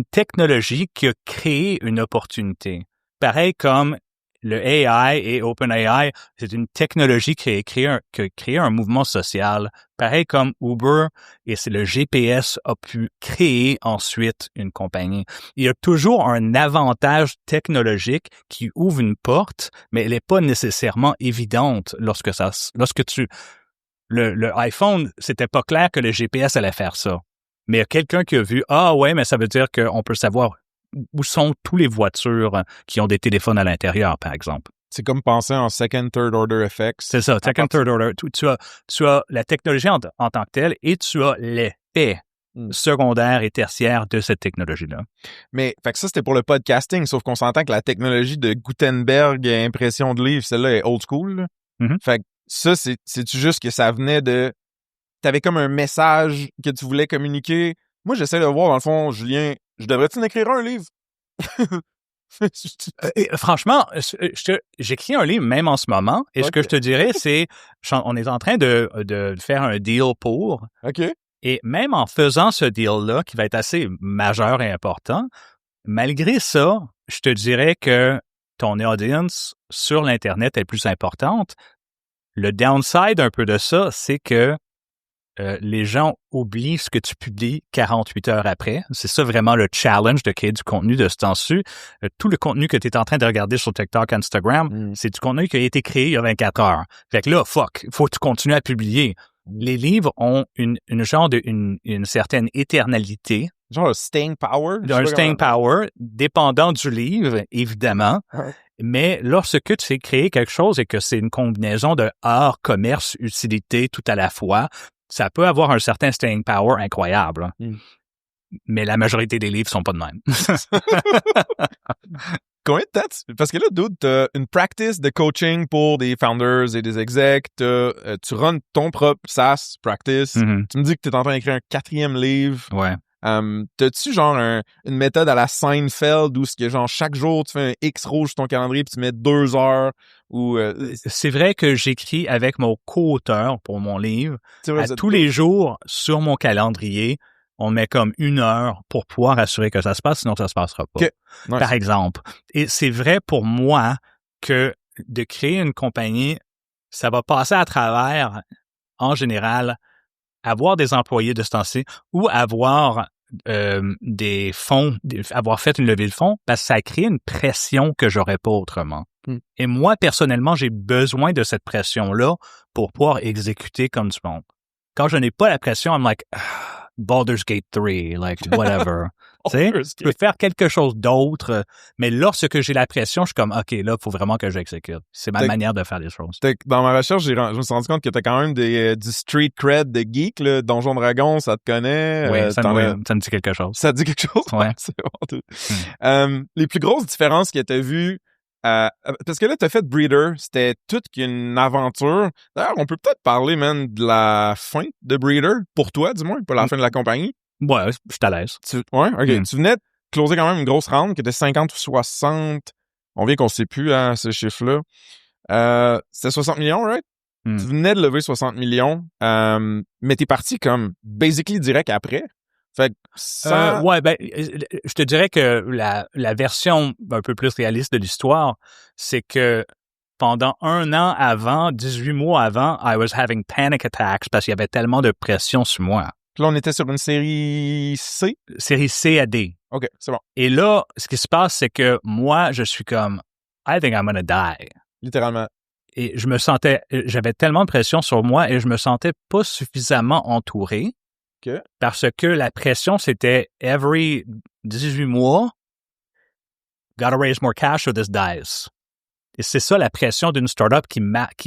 technologie qui a créé une opportunité. Pareil comme le AI et OpenAI, c'est une technologie qui a créé un mouvement social. Pareil comme Uber, et c'est le GPS a pu créer ensuite une compagnie. Il y a toujours un avantage technologique qui ouvre une porte, mais elle n'est pas nécessairement évidente le iPhone, c'était pas clair que le GPS allait faire ça. Mais il y a quelqu'un qui a vu, mais ça veut dire qu'on peut savoir où sont toutes les voitures qui ont des téléphones à l'intérieur, par exemple. C'est comme penser en second, third order effects. C'est ça, second, third order. Tu as la technologie en tant que telle et tu as l'effet secondaires et tertiaires de cette technologie-là. Mais, fait que ça, c'était pour le podcasting, sauf qu'on s'entend que la technologie de Gutenberg, impression de livre, celle-là est old school, là. Mm-hmm. Fait que ça, c'est-tu juste que ça venait de... T'avais comme un message que tu voulais communiquer. Moi, j'essaie de voir, dans le fond, Julien, je devrais-tu en écrire un livre? Franchement, j'écris un livre même en ce moment, et ce que je te dirais, c'est on est en train de faire un deal pour. OK. Et même en faisant ce deal-là, qui va être assez majeur et important, malgré ça, je te dirais que ton audience sur l'Internet est plus importante. Le downside un peu de ça, c'est que les gens oublient ce que tu publies 48 heures après. C'est ça vraiment le challenge de créer du contenu de ce temps-ci. Tout le contenu que tu es en train de regarder sur TikTok, Instagram, c'est du contenu qui a été créé il y a 24 heures. Fait que là, il faut que tu continues à publier. Les livres ont une certaine éternalité. Genre un staying power. Un staying power, dépendant du livre, évidemment. Ouais. Mais lorsque tu sais créer quelque chose et que c'est une combinaison de art, commerce, utilité tout à la fois, ça peut avoir un certain staying power incroyable. Mais la majorité des livres sont pas de même. Combien de temps? Parce que là, dude, t'as une practice de coaching pour des founders et des execs. Tu runs ton propre SaaS practice. Mm-hmm. Tu me dis que t'es en train d'écrire un 4e livre. Ouais. T'as-tu genre une méthode à la Seinfeld où genre chaque jour tu fais un X rouge sur ton calendrier puis tu mets 2 heures ou C'est vrai que j'écris avec mon co-auteur pour mon livre. Vrai, tous les jours sur mon calendrier, on met comme 1 heure pour pouvoir assurer que ça se passe, sinon ça se passera pas. Okay. Nice. Par exemple. Et c'est vrai pour moi que de créer une compagnie, ça va passer à travers, en général, avoir des employés de ce temps-ci ou avoir des fonds, avoir fait une levée de fonds, parce que ça crée une pression que j'aurais pas autrement. Et moi, personnellement, j'ai besoin de cette pression-là pour pouvoir exécuter comme du monde. Quand je n'ai pas la pression, I'm like, Baldur's Gate 3, like, whatever. Tu sais, je peux faire quelque chose d'autre, mais lorsque j'ai la pression, je suis comme, OK, là, il faut vraiment que j'exécute. C'est ma manière de faire les choses. Dans ma recherche, je me suis rendu compte que t'as quand même du street cred de geek, là. Donjon Dragon, ça te connaît. Oui, ça me dit quelque chose. Ça te dit quelque chose? Ouais. C'est bon. Les plus grosses différences que t'as vues, parce que là, t'as fait Breeder, c'était toute qu'une aventure. D'ailleurs, on peut peut-être parler, man, de la fin de Breeder, pour toi, du moins, pas la fin de la compagnie. Ouais, je suis à l'aise. Ouais, OK. Tu venais de closer quand même une grosse round qui était 50 ou 60. On vient qu'on sait plus, hein, ce chiffre-là. C'était 60 millions, right? Tu venais de lever 60 millions, mais t'es parti comme basically direct après. Fait que ça... ouais, je te dirais que la version un peu plus réaliste de l'histoire, c'est que pendant 1 an avant, 18 mois avant, I was having panic attacks parce qu'il y avait tellement de pression sur moi. Puis là, on était sur une série C? Série C à D. OK, c'est bon. Et là, ce qui se passe, c'est que moi, je suis comme, I think I'm gonna die. Littéralement. Et j'avais tellement de pression sur moi et je me sentais pas suffisamment entouré. Okay. Parce que la pression, c'était every 18 mois, gotta raise more cash or this dies. Et c'est ça la pression d'une startup qui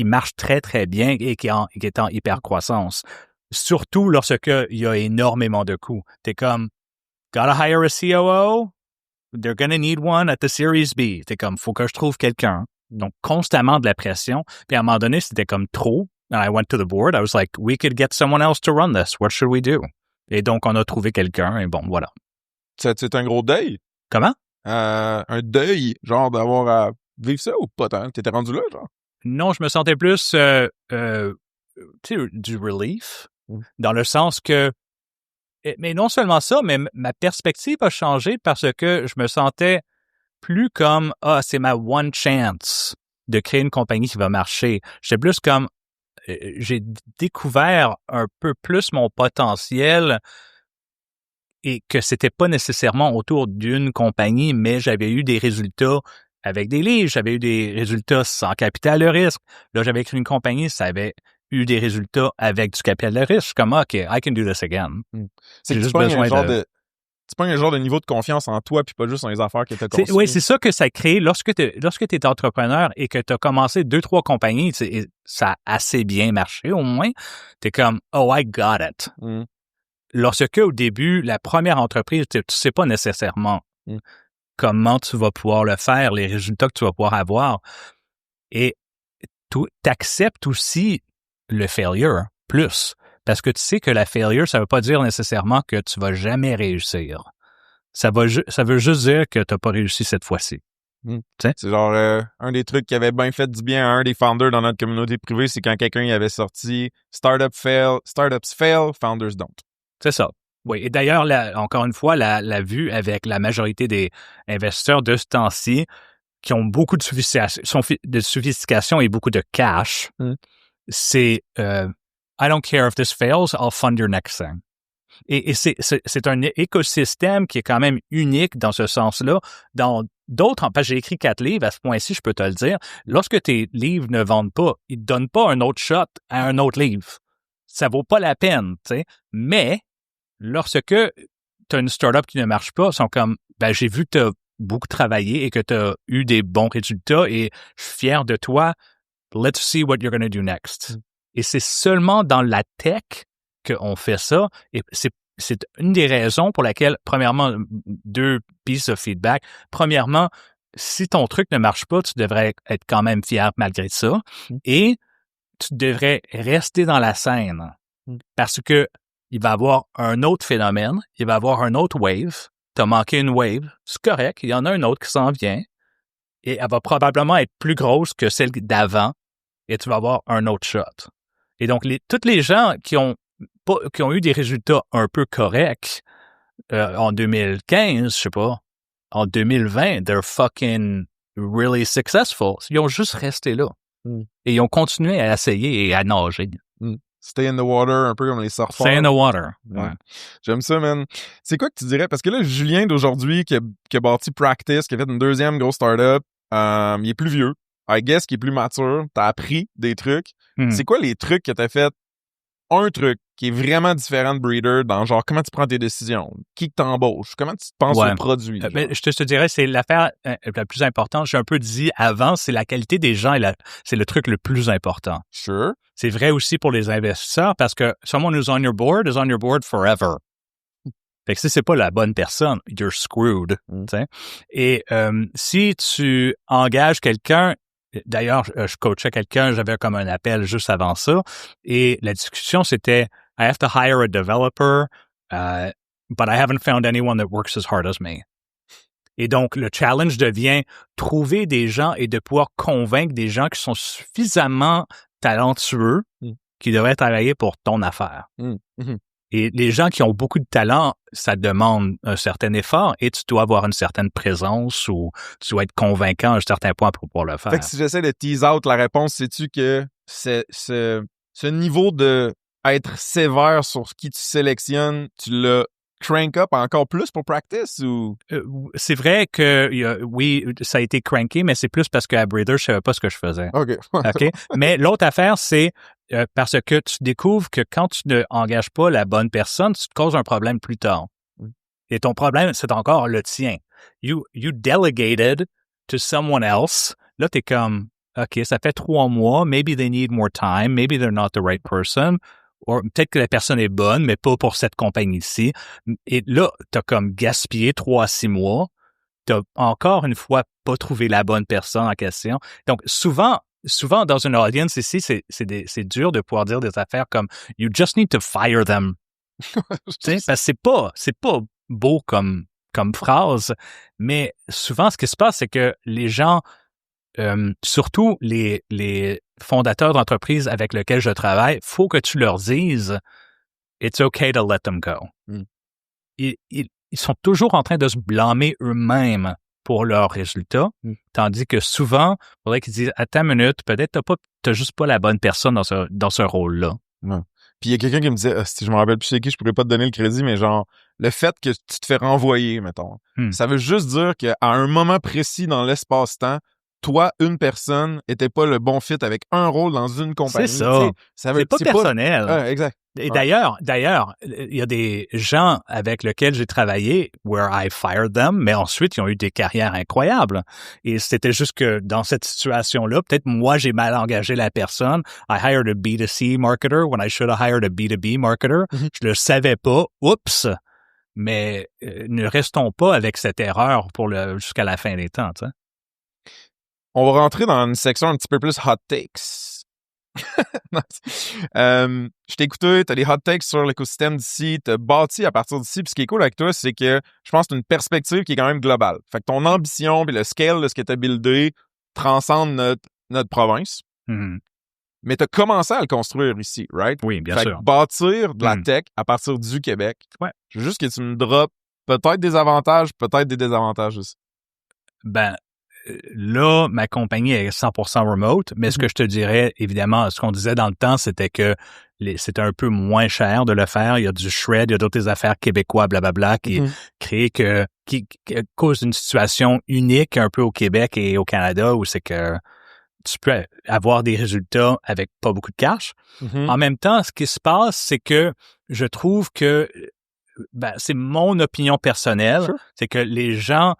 marche très, très bien et qui est en hyper croissance. Surtout lorsqu'il y a énormément de coûts. T'es comme, gotta hire a COO, they're gonna need one at the Series B. T'es comme, faut que je trouve quelqu'un. Donc, constamment de la pression. Puis à un moment donné, c'était comme trop. And I went to the board. I was like, we could get someone else to run this. What should we do? Et donc, on a trouvé quelqu'un et bon, voilà. C'est un gros deuil? Comment? Un deuil, genre d'avoir à vivre ça ou pas tant? T'étais rendu là, genre? Non, je me sentais plus, tu sais, du relief. Dans le sens que, mais non seulement ça, mais ma perspective a changé parce que je me sentais plus comme, c'est ma one chance de créer une compagnie qui va marcher. J'étais plus comme, j'ai découvert un peu plus mon potentiel et que c'était pas nécessairement autour d'une compagnie, mais j'avais eu des résultats avec des livres, j'avais eu des résultats sans capital de risque. Là, j'avais écrit une compagnie, ça avait eu des résultats avec du capital de risque. Je suis comme, OK, I can do this again. C'est que tu pognes un genre de niveau de confiance en toi puis pas juste dans les affaires que tu as construites. Oui, c'est ça que ça crée. Lorsque tu es entrepreneur et que tu as commencé 2-3 compagnies, ça a assez bien marché au moins, tu es comme, oh, I got it. lorsque au début, la première entreprise, tu sais pas nécessairement comment tu vas pouvoir le faire, les résultats que tu vas pouvoir avoir. Et tu acceptes aussi le failure plus. Parce que tu sais que la failure, ça veut pas dire nécessairement que tu vas jamais réussir. Ça veut juste dire que tu n'as pas réussi cette fois-ci. C'est genre un des trucs qui avait bien fait du bien à un des founders dans notre communauté privée, c'est quand quelqu'un y avait sorti Startups fail, founders don't. C'est ça. Oui. Et d'ailleurs, encore une fois, la vue avec la majorité des investisseurs de ce temps-ci qui ont beaucoup de sophistication et beaucoup de cash, c'est I don't care if this fails, I'll fund your next thing. Et c'est un écosystème qui est quand même unique dans ce sens-là. Dans d'autres, parce que j'ai écrit 4 livres, à ce point-ci, je peux te le dire, lorsque tes livres ne vendent pas, ils ne te donnent pas un autre shot à un autre livre. Ça vaut pas la peine, tu sais. Mais lorsque tu as une startup qui ne marche pas, ils sont comme, ben j'ai vu que tu as beaucoup travaillé et que tu as eu des bons résultats et je suis fier de toi. Let's see what you're going to do next. Et c'est seulement dans la tech qu'on fait ça. Et c'est une des raisons pour laquelle, premièrement, 2 pieces of feedback. Premièrement, si ton truc ne marche pas, tu devrais être quand même fier malgré ça. Et tu devrais rester dans la scène. Parce que il va y avoir un autre phénomène, il va y avoir un autre wave. Tu as manqué une wave, c'est correct, il y en a une autre qui s'en vient. Et elle va probablement être plus grosse que celle d'avant. Et tu vas avoir un autre shot. Et donc, tous les gens qui ont eu des résultats un peu corrects en 2015, je sais pas, en 2020, they're fucking really successful. Ils ont juste resté là. Et ils ont continué à essayer et à nager. Stay in the water, un peu comme les surfeurs. Stay in the water. Ouais. J'aime ça, man. C'est quoi que tu dirais? Parce que là, Julien d'aujourd'hui, qui a bâti Practice, qui a fait une deuxième grosse startup, il est plus vieux. I guess qu'il est plus mature. T'as appris des trucs. C'est quoi les trucs que t'as fait? Un truc qui est vraiment différent de Breeder dans genre comment tu prends tes décisions, qui t'embauche, comment tu penses au produit. Je te dirais, c'est l'affaire la plus importante. J'ai un peu dit avant, c'est la qualité des gens et c'est le truc le plus important. Sure. C'est vrai aussi pour les investisseurs parce que someone who's on your board is on your board forever. Fait que si c'est pas la bonne personne, you're screwed. Et si tu engages quelqu'un, d'ailleurs, je coachais quelqu'un, j'avais comme un appel juste avant ça, et la discussion, c'était « I have to hire a developer, but I haven't found anyone that works as hard as me. » Et donc, le challenge devient trouver des gens et de pouvoir convaincre des gens qui sont suffisamment talentueux qui devraient travailler pour ton affaire. Et les gens qui ont beaucoup de talent, ça demande un certain effort et tu dois avoir une certaine présence ou tu dois être convaincant à un certain point pour pouvoir le faire. Fait que si j'essaie de tease out la réponse, sais-tu que ce niveau de être sévère sur qui tu sélectionnes, tu l'as crank up encore plus pour Practice ou? C'est vrai que oui, ça a été cranké, mais c'est plus parce qu'à Breeder, je savais pas ce que je faisais. OK. Mais l'autre affaire, c'est parce que tu découvres que quand tu ne engages pas la bonne personne, tu te causes un problème plus tard. Et ton problème, c'est encore le tien. You delegated to someone else. Là, t'es comme, OK, ça fait 3 mois, maybe they need more time, maybe they're not the right person. Ou peut-être que la personne est bonne, mais pas pour cette compagnie-ci. Et là, t'as comme gaspillé 3 à 6 mois. T'as encore une fois pas trouvé la bonne personne en question. Donc, souvent dans une audience ici, c'est dur de pouvoir dire des affaires comme « You just need to fire them ». Parce que c'est pas beau comme phrase, mais souvent, ce qui se passe, c'est que les gens, surtout les fondateurs d'entreprises avec lesquels je travaille, faut que tu leur dises « It's okay to let them go ». Ils sont toujours en train de se blâmer eux-mêmes pour leurs résultats, tandis que souvent, il faudrait qu'ils disent « Attends une minute, peut-être t'as juste pas la bonne personne dans ce rôle-là. » Puis il y a quelqu'un qui me disait, si je me rappelle plus c'est qui, je pourrais pas te donner le crédit, mais genre, le fait que tu te fais renvoyer, mettons, ça veut juste dire qu'à un moment précis dans l'espace-temps, toi, une personne, était pas le bon fit avec un rôle dans une compagnie. C'est ça. C'est pas personnel. Exact. Et d'ailleurs, il y a des gens avec lesquels j'ai travaillé where I fired them, mais ensuite, ils ont eu des carrières incroyables. Et c'était juste que dans cette situation-là, peut-être moi, j'ai mal engagé la personne. I hired a B2C marketer when I should have hired a B2B marketer. Je le savais pas. Oups! Mais ne restons pas avec cette erreur jusqu'à la fin des temps, tu sais. On va rentrer dans une section un petit peu plus hot takes. Je t'ai écouté, t'as des hot takes sur l'écosystème d'ici, t'as bâti à partir d'ici, puis ce qui est cool avec toi, c'est que je pense que t'as une perspective qui est quand même globale. Fait que ton ambition puis le scale de ce que t'as buildé transcende notre province. Mm-hmm. Mais t'as commencé à le construire ici, right? Oui, bien fait sûr. Que bâtir de la tech à partir du Québec, je veux juste que tu me droppes peut-être des avantages, peut-être des désavantages aussi. Ben, là, ma compagnie est 100% remote, mais ce que je te dirais, évidemment, ce qu'on disait dans le temps, c'était que c'était un peu moins cher de le faire. Il y a du shred, il y a d'autres affaires québécois, blablabla, qui causent une situation unique un peu au Québec et au Canada où c'est que tu peux avoir des résultats avec pas beaucoup de cash. En même temps, ce qui se passe, c'est que je trouve que, c'est mon opinion personnelle, c'est que les gens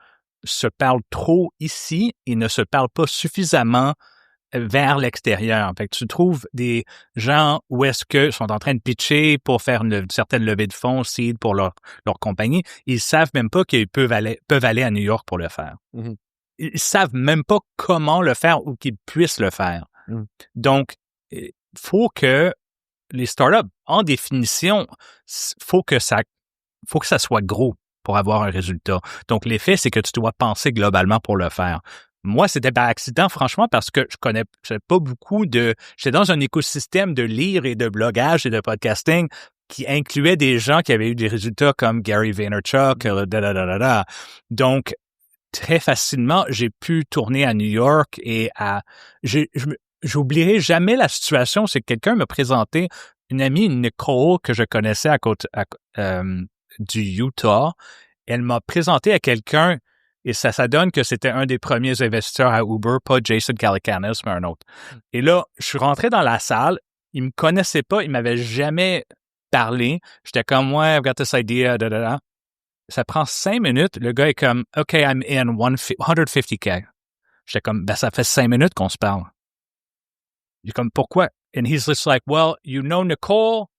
se parlent trop ici et ne se parlent pas suffisamment vers l'extérieur. Fait que tu trouves des gens où est-ce que sont en train de pitcher pour faire une certaine levée de fonds, seed pour leur compagnie. Ils savent même pas qu'ils peuvent aller à New York pour le faire. Ils savent même pas comment le faire ou qu'ils puissent le faire. Donc, il faut que les startups, en définition, faut que ça soit gros pour avoir un résultat. Donc, l'effet, c'est que tu dois penser globalement pour le faire. Moi, c'était par accident, franchement, parce que je connais pas beaucoup j'étais dans un écosystème de lire et de blogage et de podcasting qui incluait des gens qui avaient eu des résultats comme Gary Vaynerchuk, Donc, très facilement, j'ai pu tourner à New York et j'oublierai jamais la situation, c'est que quelqu'un m'a présenté une amie, Nicole, que je connaissais à côté du Utah. Elle m'a présenté à quelqu'un et ça donne que c'était un des premiers investisseurs à Uber, pas Jason Calacanis, mais un autre. Et là, je suis rentré dans la salle, il me connaissait pas, il m'avait jamais parlé. J'étais comme, ouais, I've got this idea, Ça prend 5 minutes, le gars est comme, OK, I'm in 150K. J'étais comme, ça fait 5 minutes qu'on se parle. J'ai comme, pourquoi? And he's just like, well, you know Nicole,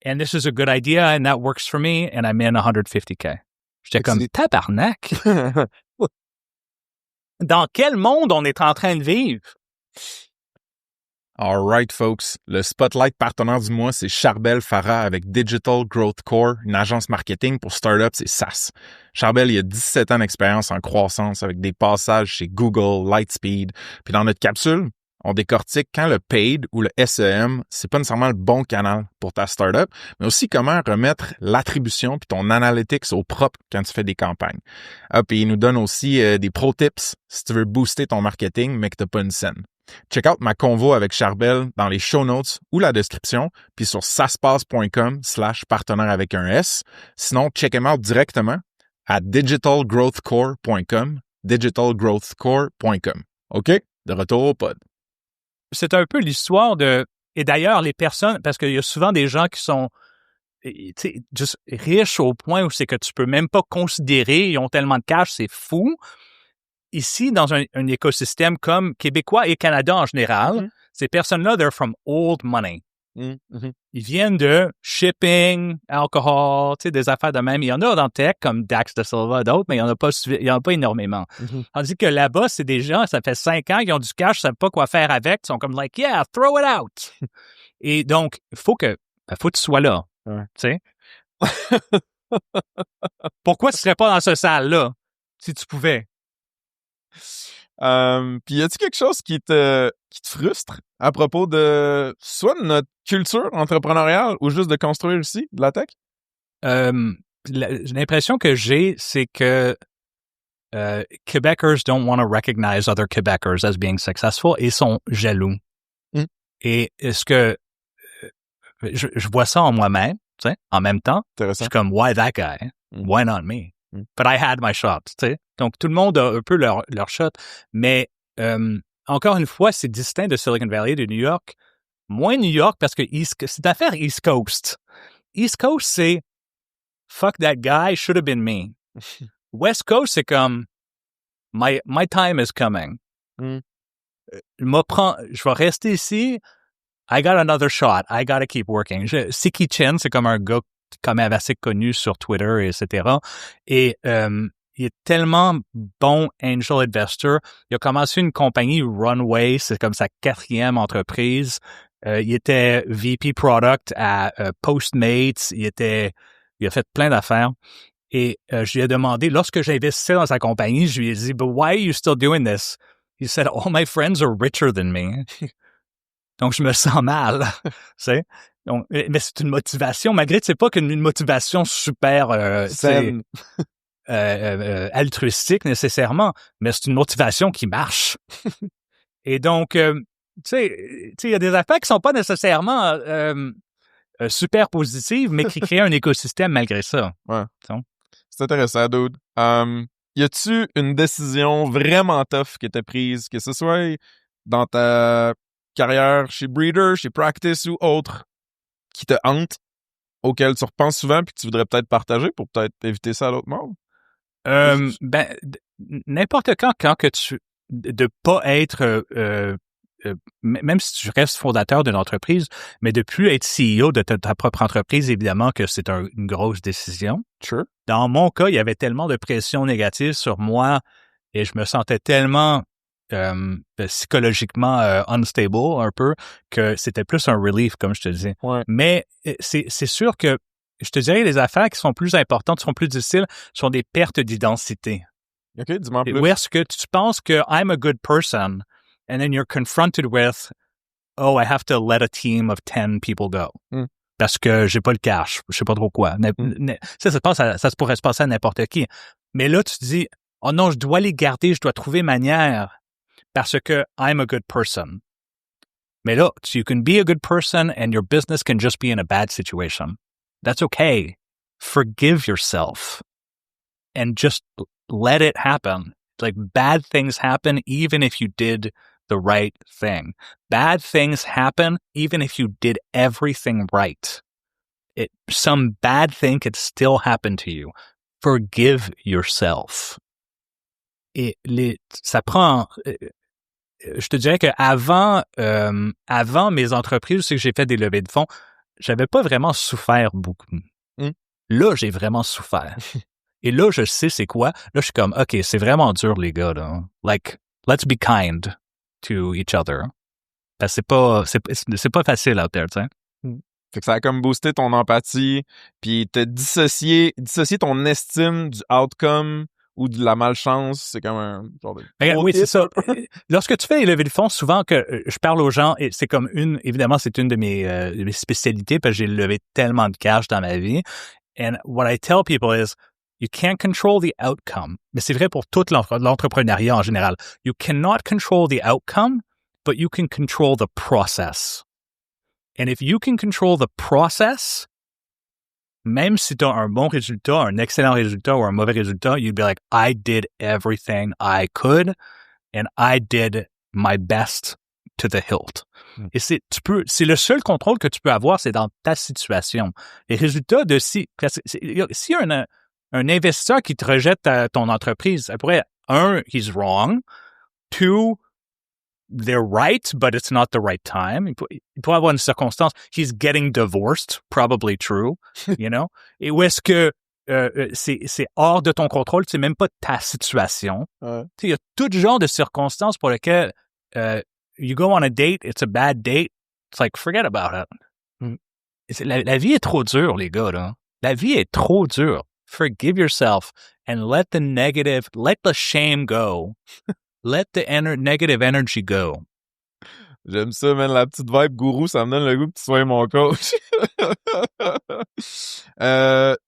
and this is a good idea, and that works for me, and I'm in 150K. J'étais comme, tabarnak! Dans quel monde on est en train de vivre? All right, folks. Le Spotlight partenaire du mois, c'est Charbel Farah avec Digital Growth Core, une agence marketing pour startups et SaaS. Charbel, il a 17 ans d'expérience en croissance avec des passages chez Google, Lightspeed. Puis dans notre capsule, on décortique quand le paid ou le SEM, c'est pas nécessairement le bon canal pour ta startup, mais aussi comment remettre l'attribution puis ton analytics au propre quand tu fais des campagnes. Puis il nous donne aussi des pro tips si tu veux booster ton marketing mais que t'as pas une scène. Check out ma convo avec Charbel dans les show notes ou la description, puis sur saspace.com/partenaire avec un S. Sinon, check him out directement à digitalgrowthcore.com, digitalgrowthcore.com. OK? De retour au pod. C'est un peu l'histoire et d'ailleurs, les personnes, parce qu'il y a souvent des gens qui sont, juste riches au point où c'est que tu peux même pas considérer, ils ont tellement de cash, c'est fou. Ici, dans un écosystème comme Québécois et Canada en général, ces personnes-là, they're from old money. Ils viennent de shipping, alcohol, des affaires de même. Il y en a dans tech, comme Dax de Silva, d'autres, mais il y en a pas énormément. Tandis que là-bas, c'est des gens, ça fait 5 ans, qui ont du cash, ils savent pas quoi faire avec, ils sont comme like, yeah, throw it out. Et donc, faut que tu sois là, tu sais. Pourquoi tu serais pas dans ce salle-là, si tu pouvais? Puis y a-t-il quelque chose qui te frustre à propos de soit de notre culture entrepreneuriale ou juste de construire ici de la tech? L'impression que j'ai, c'est que Quebecers don't want to recognize other Quebecers as being successful et sont jaloux. Et est-ce que je vois ça en moi-même, tu sais, en même temps. Je suis comme, why that guy? Why not me? But I had my shot, tu sais. Donc, tout le monde a un peu leur shot, mais encore une fois, c'est distinct de Silicon Valley, de New York. Moins New York parce que c'est une affaire East Coast. East Coast, c'est fuck that guy, should have been me. West Coast, c'est comme my time is coming. Je vais rester ici. I got another shot. I gotta keep working. Siki Chen, c'est comme un gars quand même assez connu sur Twitter, etc. Et il est tellement bon angel investor. Il a commencé une compagnie Runway, c'est comme sa 4e entreprise. Il était VP Product à Postmates. Il a fait plein d'affaires. Et je lui ai demandé, lorsque j'ai investi dans sa compagnie, je lui ai dit, but why are you still doing this? He said, all my friends are richer than me. Donc, je me sens mal, tu sais. Donc, mais c'est une motivation, malgré que c'est pas qu'une motivation super altruistique nécessairement, mais c'est une motivation qui marche. Et donc, tu sais, il y a des affaires qui sont pas nécessairement super positives, mais qui créent un écosystème malgré ça. Ouais. Donc, c'est intéressant, dude. Y a-tu une décision vraiment tough qui était prise, que ce soit dans ta carrière chez Breeder, chez Practice ou autre, qui te hante, auquel tu repenses souvent puis que tu voudrais peut-être partager pour peut-être éviter ça à l'autre monde? Ben, n'importe quand que de pas être même si tu restes fondateur d'une entreprise, mais de plus être CEO de ta propre entreprise, évidemment que c'est une grosse décision. Sure. Dans mon cas, il y avait tellement de pression négative sur moi et je me sentais tellement psychologiquement unstable un peu que c'était plus un relief, comme je te dis. Ouais. Mais c'est sûr que je te dirais les affaires qui sont plus importantes, qui sont plus difficiles, sont des pertes d'identité. OK, dis-moi plus. Où est-ce que tu penses que I'm a good person and then you're confronted with, oh, I have to let a team of 10 people go. Parce que j'ai pas le cash. Je sais pas trop quoi. Ça pourrait se passer à n'importe qui. Mais là, tu te dis, oh non, je dois les garder, je dois trouver manière parce que I'm a good person. Mais là, you can be a good person and your business can just be in a bad situation. That's okay. Forgive yourself and just let it happen. Like bad things happen even if you did the right thing. Bad things happen even if you did everything right. Some bad thing could still happen to you. Forgive yourself. Et ça prend... je te dirais qu'avant mes entreprises, c'est que j'ai fait des levées de fonds, j'avais pas vraiment souffert beaucoup. Là, j'ai vraiment souffert. Et là, je sais c'est quoi. Là, je suis comme, OK, c'est vraiment dur, les gars, là. Like, let's be kind to each other. Parce que c'est pas facile out there, tu sais. Fait que ça a comme boosté ton empathie, puis te dissocier ton estime du outcome ou de la malchance, c'est comme un genre de... Oui, c'est ça. Lorsque tu fais les levées de fonds, souvent que je parle aux gens, et c'est comme évidemment, c'est une de mes spécialités parce que j'ai levé tellement de cash dans ma vie. And what I tell people is, you can't control the outcome. Mais c'est vrai pour tout l'entrepreneuriat en général. You cannot control the outcome, but you can control the process. And if you can control the process, même si tu as un bon résultat, un excellent résultat ou un mauvais résultat, you'd be like, I did everything I could and I did my best to the hilt. Et c'est le seul contrôle que tu peux avoir, c'est dans ta situation. Les résultats de s'il y a un investisseur qui te rejette ton entreprise, ça pourrait, 1, he's wrong. 2, they're right, but it's not the right time. Il peut avoir une circonstance. He's getting divorced, probably true, you know? Et où est-ce que c'est hors de ton contrôle, c'est même pas ta situation. Il y a tout genre de circonstances pour lesquelles you go on a date, it's a bad date, it's like, forget about it. La vie est trop dure, les gars, là. La vie est trop dure. Forgive yourself and let the shame go. Let the negative energy go. J'aime ça, man. La petite vibe gourou, ça me donne le goût que tu sois mon coach.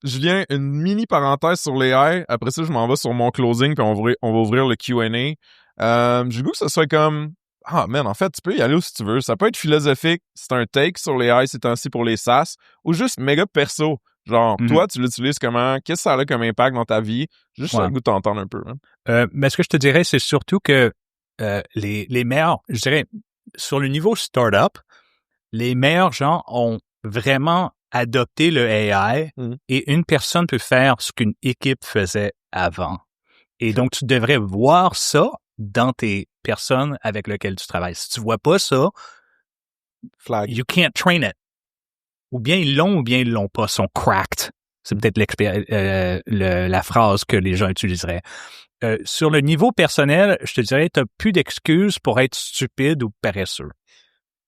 Julien, une mini parenthèse sur les AI. Après ça, je m'en vais sur mon closing puis on va ouvrir le Q&A. J'ai le goût que ça soit comme... Ah, man, en fait, tu peux y aller où si tu veux. Ça peut être philosophique, c'est un take sur les AI, c'est ainsi pour les SaaS, ou juste méga perso. Genre, toi, tu l'utilises comment? Qu'est-ce que ça a comme impact dans ta vie? Juste le goût de t'entendre un peu. Mais ce que je te dirais, c'est surtout que les meilleurs, je dirais, sur le niveau startup, les meilleurs gens ont vraiment adopté le AI et une personne peut faire ce qu'une équipe faisait avant. Et donc, tu devrais voir ça dans tes personnes avec lesquelles tu travailles. Si tu vois pas ça, Flag. You can't train it. Ou bien ils l'ont pas, sont cracked. C'est peut-être la phrase que les gens utiliseraient. Sur le niveau personnel, je te dirais, tu n'as plus d'excuses pour être stupide ou paresseux.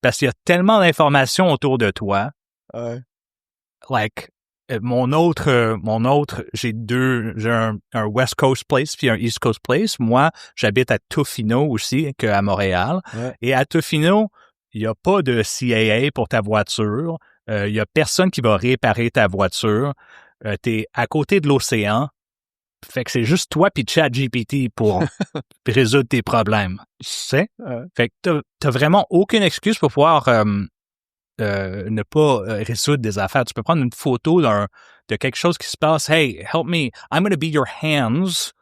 Parce qu'il y a tellement d'informations autour de toi. Ouais. Like, mon autre, j'ai un West Coast place puis un East Coast place. Moi, j'habite à Tofino aussi, qu'à Montréal. Ouais. Et à Tofino, il n'y a pas de CAA pour ta voiture. Il n'y a personne qui va réparer ta voiture. T'es à côté de l'océan. Fait que c'est juste toi puis ChatGPT pour résoudre tes problèmes. Tu sais? Fait que t'as vraiment aucune excuse pour pouvoir ne pas résoudre des affaires. Tu peux prendre une photo de quelque chose qui se passe. Hey, help me. I'm going to be your hands.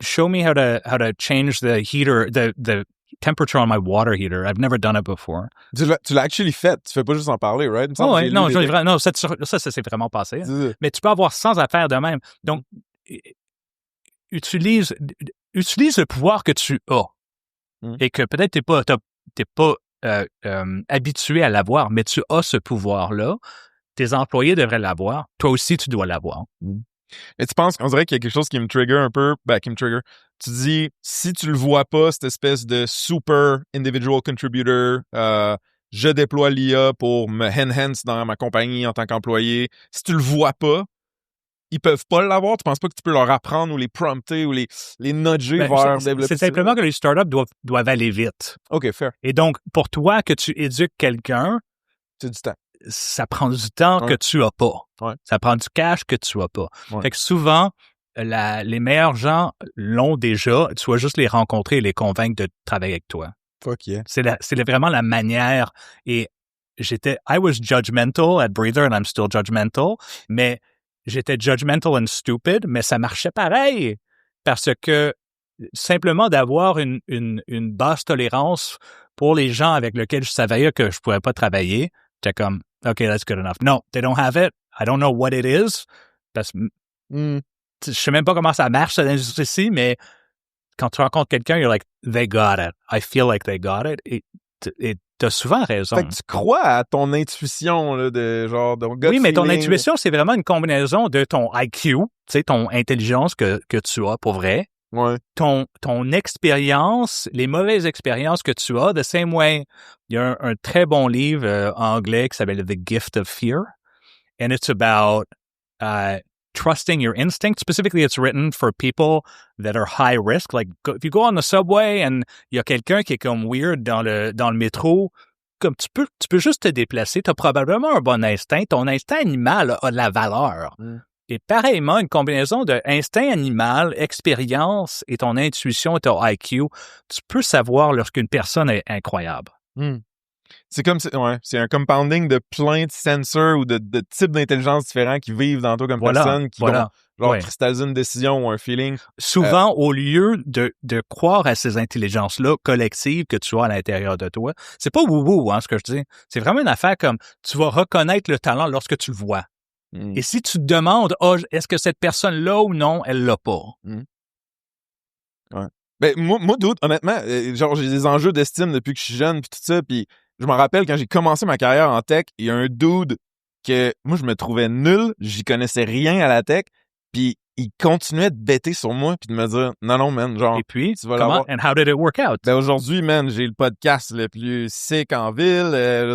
Show me how to change the heater, the temperature on my water heater. I've never done it before. Tu l'as actually fait. Tu fais pas juste en parler, right? Oh, ouais, non, ça s'est vraiment passé. Hein. Mais tu peux avoir 100 affaires de même. Donc, utilise le pouvoir que tu as. Et que peut-être t'es pas habitué à l'avoir, mais tu as ce pouvoir-là. Tes employés devraient l'avoir. Toi aussi, tu dois l'avoir. Et tu penses qu'on dirait qu'il y a quelque chose qui me trigger un peu, tu dis, si tu le vois pas, cette espèce de super individual contributor, je déploie l'IA pour me enhance dans ma compagnie en tant qu'employé, si tu le vois pas, ils peuvent pas l'avoir. Tu penses pas que tu peux leur apprendre ou les prompter ou les nudger vers développer? C'est simplement que les startups doivent aller vite. OK, fair. Et donc, pour toi, que tu éduques quelqu'un, c'est du temps. Ça prend du temps que tu as pas. Ouais. Ça prend du cash que tu as pas. Ouais. Fait que souvent, les meilleurs gens l'ont déjà. Tu dois juste les rencontrer et les convaincre de travailler avec toi. Fuck yeah. C'est vraiment la manière. Et I was judgmental at Breather and I'm still judgmental, mais j'étais judgmental and stupid, mais ça marchait pareil. Parce que simplement d'avoir une basse tolérance pour les gens avec lesquels je savais que je pouvais pas travailler, j'étais comme, OK, that's good enough. No, they don't have it. I don't know what it is. Parce que je sais même pas comment ça marche, cette industrie-ci, mais quand tu rencontres quelqu'un, you're like, they got it. I feel like they got it. Et t'as souvent raison. Fait que tu crois à ton intuition, là, de genre, de gut oui, mais ton feeling. intuition, c'est vraiment une combinaison de ton IQ, tu sais, ton intelligence que tu as pour vrai. Ouais. Ton expérience, les mauvaises expériences que tu as, the same way. Il y a un très bon livre anglais qui s'appelle The Gift of Fear. And it's about trusting your instinct. Specifically, it's written for people that are high risk. Like, if you go on the subway and il y a quelqu'un qui est comme weird dans le métro, comme tu peux juste te déplacer. Tu as probablement un bon instinct. Ton instinct animal a de la valeur. Et pareillement, une combinaison de instinct animal, expérience et ton intuition et ton IQ, tu peux savoir lorsqu'une personne est incroyable. C'est comme, c'est un compounding de plein de sensors ou de types d'intelligence différents qui vivent dans toi comme personne, qui vont cristalliser une décision ou un feeling. Souvent, au lieu de croire à ces intelligences-là collectives que tu as à l'intérieur de toi, c'est pas wou-wou, hein, ce que je dis. C'est vraiment une affaire comme, tu vas reconnaître le talent lorsque tu le vois. Et si tu te demandes, est-ce que cette personne-là ou non, elle l'a pas? Ouais. Ben, moi, doute, honnêtement, genre, j'ai des enjeux d'estime depuis que je suis jeune pis tout ça, puis je me rappelle quand j'ai commencé ma carrière en tech, il y a un dude que, moi, je me trouvais nul, j'y connaissais rien à la tech, puis il continuait de bêter sur moi puis de me dire, non, man, genre. Et puis, tu vas comment, and how did it work out? Ben, aujourd'hui, man, j'ai le podcast le plus sick en ville, je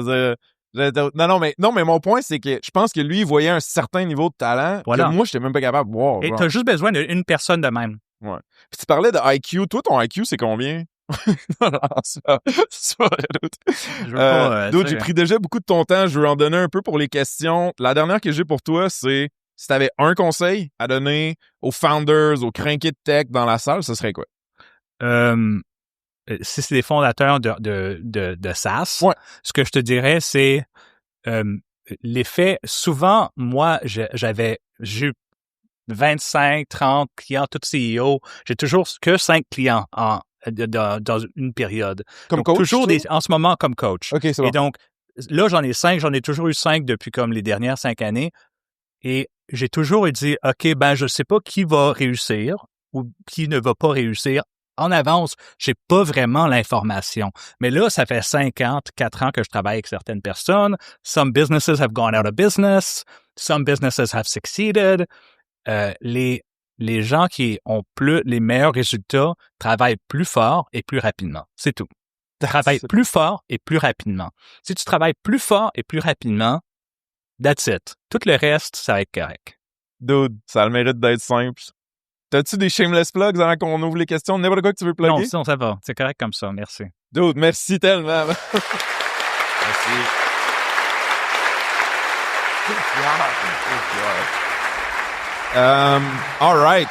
veux dire, non, mais mon point, c'est que je pense que lui, il voyait un certain niveau de talent que moi, j'étais même pas capable de voir. Et t'as juste besoin d'une personne de même. Ouais. Puis tu parlais de IQ. Toi, ton IQ, c'est combien? C'est pas vrai, d'autres. J'ai pris déjà beaucoup de ton temps. Je veux en donner un peu pour les questions. La dernière que j'ai pour toi, c'est si t'avais un conseil à donner aux founders, aux crinqués de tech dans la salle, ce serait quoi? Si c'est des fondateurs de SaaS, ouais. Ce que je te dirais, c'est l'effet. Souvent, moi, j'ai eu 25, 30 clients, tous CEO. J'ai toujours que 5 clients dans une période. Comme donc, coach? Toujours en ce moment comme coach. OK, c'est bon. Et donc, là, j'en ai toujours eu 5 depuis comme les dernières 5 années. Et j'ai toujours dit, OK, ben, je sais pas qui va réussir ou qui ne va pas réussir. En avance, j'ai pas vraiment l'information. Mais là, ça fait 4 ans que je travaille avec certaines personnes. Some businesses have gone out of business. Some businesses have succeeded. Les gens qui ont les meilleurs résultats travaillent plus fort et plus rapidement. C'est tout. Travaille plus fort et plus rapidement. Si tu travailles plus fort et plus rapidement, that's it. Tout le reste, ça va être correct. Dude, ça a le mérite d'être simple. T'as-tu des shameless plugs avant qu'on ouvre les questions? N'importe quoi que tu veux plugger? Non, ça va. C'est correct comme ça. Merci. Dude, merci tellement. Merci. All right.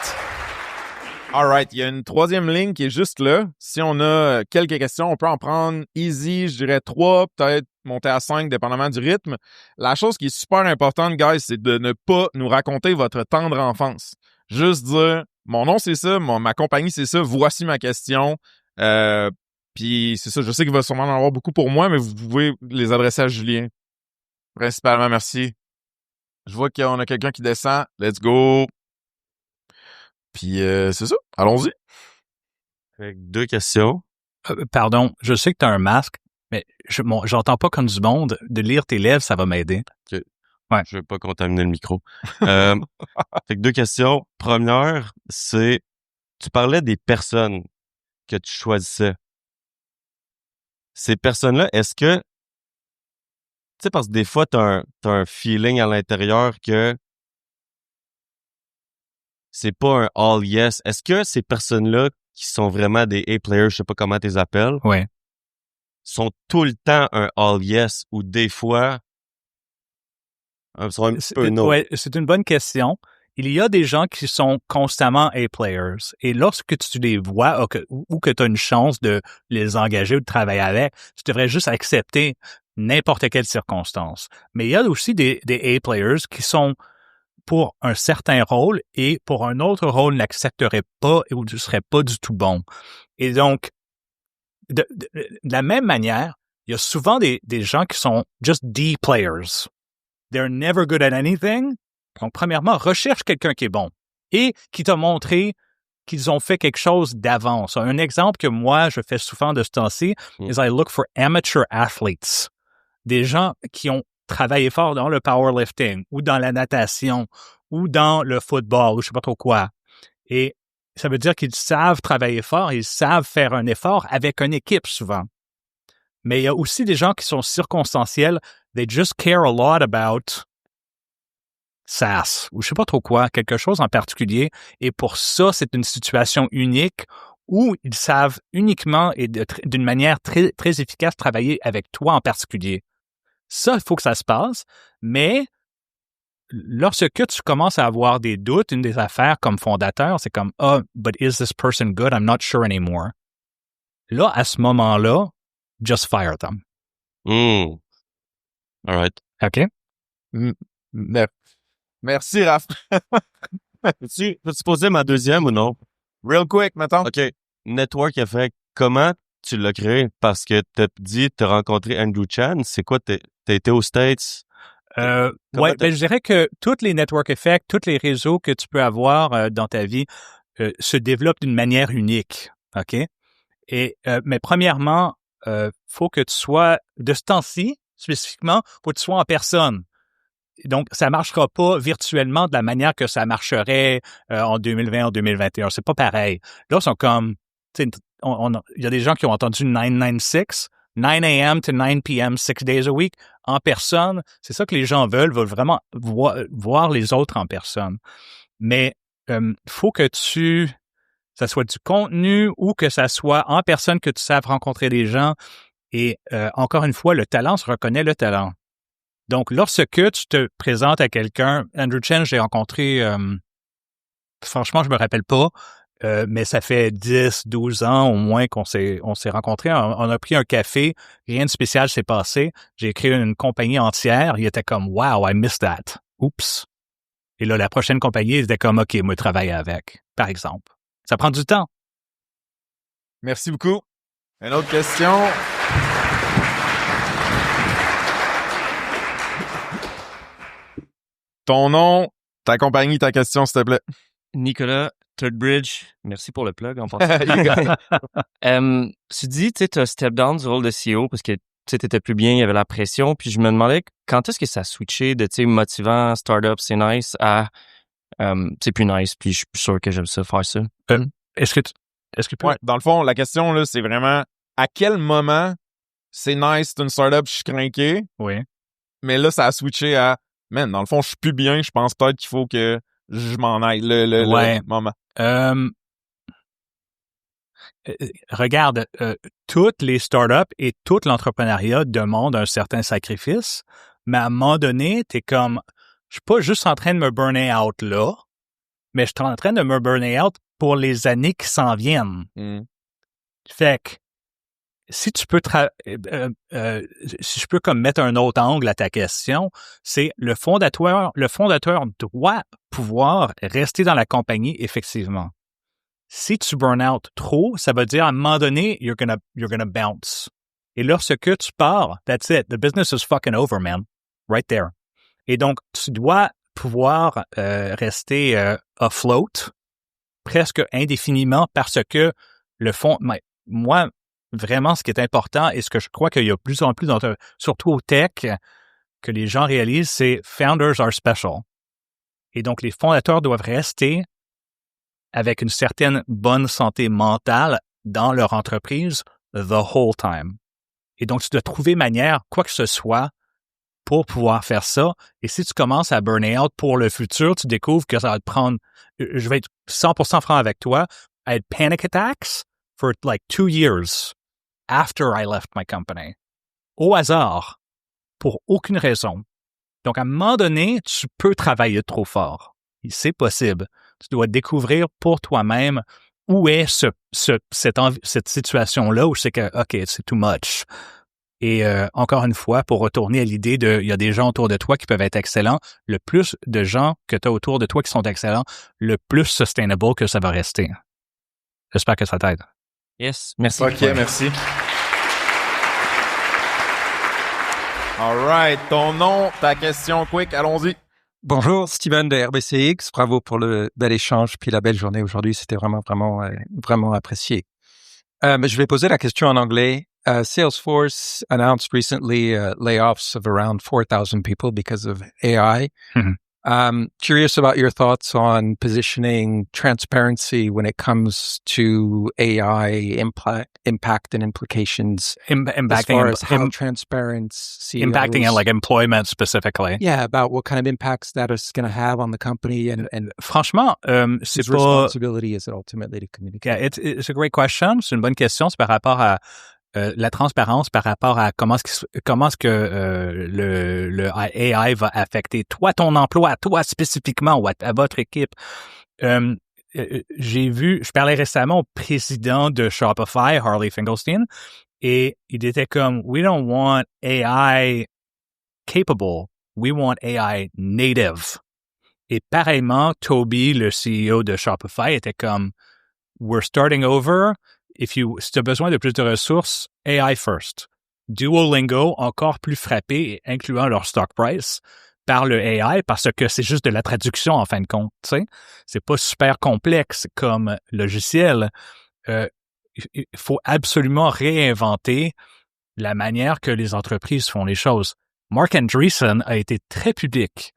Il y a une troisième ligne qui est juste là. Si on a quelques questions, on peut en prendre easy, je dirais 3, peut-être monter à 5, dépendamment du rythme. La chose qui est super importante, guys, c'est de ne pas nous raconter votre tendre enfance. Juste dire, mon nom, c'est ça, ma compagnie, c'est ça, voici ma question. Puis c'est ça, je sais qu'il va sûrement en avoir beaucoup pour moi, mais vous pouvez les adresser à Julien. Principalement, merci. Je vois qu'on a quelqu'un qui descend. Let's go. Puis c'est ça, allons-y. Avec 2 questions. Pardon, je sais que tu as un masque, mais j'entends pas comme du monde. De lire tes lèvres, ça va m'aider. Okay. Ouais. Je vais pas contaminer le micro. Fait que 2 questions. Première, c'est, tu parlais des personnes que tu choisissais. Ces personnes-là, est-ce que, tu sais, parce que des fois, t'as un feeling à l'intérieur que c'est pas un all yes. Est-ce que ces personnes-là qui sont vraiment des A-players, je sais pas comment tu les appelles, ouais, sont tout le temps un all yes ou des fois sont un petit peu no? Ouais, c'est une bonne question. Il y a des gens qui sont constamment A-players et lorsque tu les vois ou que tu as une chance de les engager ou de travailler avec, tu devrais juste accepter n'importe quelle circonstance. Mais il y a aussi des A-players qui sont pour un certain rôle et pour un autre rôle n'accepteraient pas ou ne seraient pas du tout bons. Et donc, de la même manière, il y a souvent des gens qui sont just D players. They're never good at anything. Donc, premièrement, recherche quelqu'un qui est bon et qui t'a montré qu'ils ont fait quelque chose d'avance. Un exemple que moi, je fais souvent de ce temps-ci is I look for amateur athletes. Des gens qui ont travaillé fort dans le powerlifting ou dans la natation ou dans le football ou je sais pas trop quoi. Et ça veut dire qu'ils savent travailler fort, ils savent faire un effort avec une équipe souvent. Mais il y a aussi des gens qui sont circonstanciels. They just care a lot about SAS ou je sais pas trop quoi, quelque chose en particulier. Et pour ça, c'est une situation unique où ils savent uniquement et d'une manière très, très efficace travailler avec toi en particulier. Ça, il faut que ça se passe, mais lorsque tu commences à avoir des doutes, une des affaires comme fondateur, c'est comme « Oh, but is this person good? I'm not sure anymore. » Là, à ce moment-là, just fire them. All right. OK? Merci, Raph. Peux-tu poser ma deuxième ou non? Real quick, mettons. OK. Network Effect, comment tu l'as créé? Parce que t'as dit t'as rencontré Andrew Chan. C'est quoi? T'as été aux States? Ouais, je dirais que tous les network effects, tous les réseaux que tu peux avoir dans ta vie se développent d'une manière unique. OK? Et mais premièrement, faut que tu sois, de ce temps-ci, spécifiquement, faut que tu sois en personne. Donc, ça marchera pas virtuellement de la manière que ça marcherait en 2020, en 2021. C'est pas pareil. Là, ils sont comme, tu sais, il y a des gens qui ont entendu 996, 9 a.m. to 9 p.m., 6 days a week, en personne. C'est ça que les gens veulent vraiment voir les autres en personne. Mais faut que ça soit du contenu ou que ça soit en personne que tu saches rencontrer des gens. Et encore une fois, le talent se reconnaît le talent. Donc, lorsque tu te présentes à quelqu'un, Andrew Chen, j'ai rencontré, franchement, je me rappelle pas, mais ça fait 10, 12 ans au moins qu'on s'est rencontrés. On a pris un café, rien de spécial s'est passé. J'ai créé une compagnie entière. Il était comme, wow, I missed that. Oups. Et là, la prochaine compagnie, il était comme, OK, moi, travailler avec, par exemple. Ça prend du temps. Merci beaucoup. Une autre question. Ton nom, ta compagnie, ta question, s'il te plaît. Nicolas Thirdbridge, merci pour le plug en passant. Tu dis, tu sais, t'as step down du rôle de CEO parce que tu sais, t'étais plus bien, il y avait la pression, puis je me demandais quand est-ce que ça a switché de, tu sais, motivant, startup, c'est nice, à, c'est plus nice, puis je suis sûr que j'aime ça, faire ça. Est-ce que Ouais, dans le fond, la question, là, c'est vraiment à quel moment c'est nice, c'est une startup, je suis craqué, Oui. mais là, ça a switché à, man, dans le fond, je suis plus bien, je pense peut-être qu'il faut que je m'en aille, le moment. Regarde, toutes les startups et tout l'entrepreneuriat demandent un certain sacrifice, mais à un moment donné, t'es comme, je suis pas juste en train de me burner out là, mais je suis en train de me burner out pour les années qui s'en viennent. Fait que, si tu peux si je peux comme mettre un autre angle à ta question, c'est le fondateur doit pouvoir rester dans la compagnie effectivement. Si tu burn out trop, ça veut dire à un moment donné, you're gonna bounce. Et lorsque tu pars, that's it. The business is fucking over, man. Right there. Et donc, tu dois pouvoir rester afloat presque indéfiniment parce que le fond, moi, vraiment, ce qui est important et ce que je crois qu'il y a de plus en plus, surtout au tech, que les gens réalisent, c'est founders are special. Et donc, les fondateurs doivent rester avec une certaine bonne santé mentale dans leur entreprise the whole time. Et donc, tu dois trouver manière, quoi que ce soit, pour pouvoir faire ça. Et si tu commences à burn out pour le futur, tu découvres que ça va te prendre, je vais être 100% franc avec toi, I had panic attacks for like 2 years after I left my company. Au hasard, pour aucune raison. Donc, à un moment donné, tu peux travailler trop fort. C'est possible. Tu dois découvrir pour toi-même où est cette situation-là où c'est que, OK, c'est too much. Et encore une fois, pour retourner à l'idée de, il y a des gens autour de toi qui peuvent être excellents. Le plus de gens que tu as autour de toi qui sont excellents, le plus sustainable que ça va rester. J'espère que ça t'aide. Yes, merci. OK, merci. All right. Ton nom, ta question quick, allons-y. Bonjour, Steven de RBCX. Bravo pour le bel échange puis la belle journée aujourd'hui. C'était vraiment apprécié. Je vais poser la question en anglais. Salesforce announced recently layoffs of around 4,000 people because of AI. Curious about your thoughts on positioning transparency when it comes to AI impact and implications as far as how transparent CEOs, impacting like employment specifically. Yeah, about what kind of impacts that is going to have on the company and franchement, c'est pas responsibility is it ultimately to communicate. Yeah, it's a great question. C'est une bonne question. C'est par rapport à la transparence par rapport à comment est-ce que le AI va affecter toi, ton emploi, toi spécifiquement ou à votre équipe. Je parlais récemment au président de Shopify, Harley Finkelstein, et il était comme, we don't want AI capable, we want AI native. Et pareillement, Toby, le CEO de Shopify, était comme, we're starting over. Si tu as besoin de plus de ressources, AI first. Duolingo, encore plus frappé, incluant leur stock price, par le AI parce que c'est juste de la traduction en fin de compte. Tu sais, c'est pas super complexe comme logiciel. Il faut absolument réinventer la manière que les entreprises font les choses. Mark Andreessen a été très pudique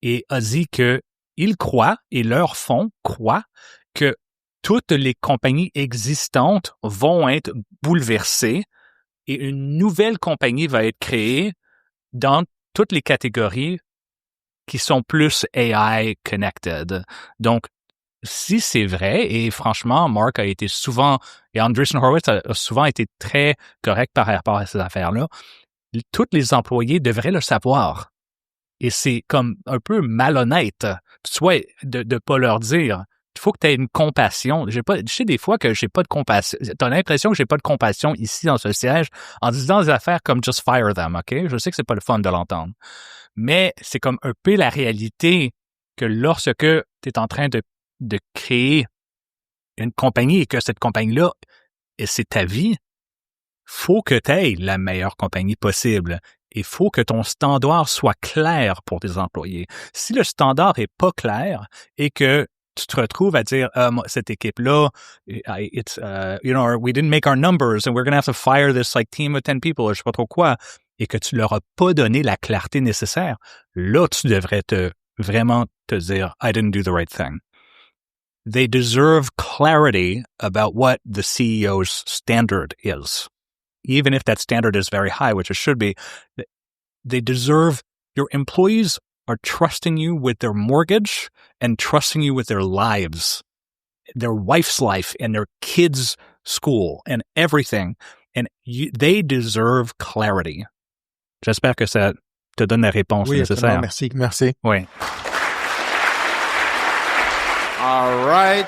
et a dit que ils croient et leur fonds croient que toutes les compagnies existantes vont être bouleversées et une nouvelle compagnie va être créée dans toutes les catégories qui sont plus AI connected. Donc, si c'est vrai, et franchement, Mark a été souvent, et Andreessen Horowitz a souvent été très correct par rapport à ces affaires-là, tous les employés devraient le savoir. Et c'est comme un peu malhonnête, soit de pas leur dire. Il faut que tu aies une compassion. Je sais des fois que j'ai pas de compassion. T'as l'impression que j'ai pas de compassion ici dans ce siège en disant des affaires comme just fire them, OK? Je sais que c'est pas le fun de l'entendre. Mais c'est comme un peu la réalité que lorsque tu es en train de créer une compagnie et que cette compagnie-là et c'est ta vie, faut que tu aies la meilleure compagnie possible. Il faut que ton standard soit clair pour tes employés. Si le standard est pas clair et que tu te retrouves à dire cette équipe-là, it's we didn't make our numbers and we're going to have to fire this like team of 10 people, je sais pas trop quoi, et que tu leur as pas donné la clarté nécessaire, là tu devrais vraiment te dire I didn't do the right thing. They deserve clarity about what the CEO's standard is. Even if that standard is very high, which it should be, they deserve, your employees are trusting you with their mortgage and trusting you with their lives, their wife's life and their kids' school and everything. And they deserve clarity. J'espère que ça te donne la réponse nécessaire. Merci. Oui. All right.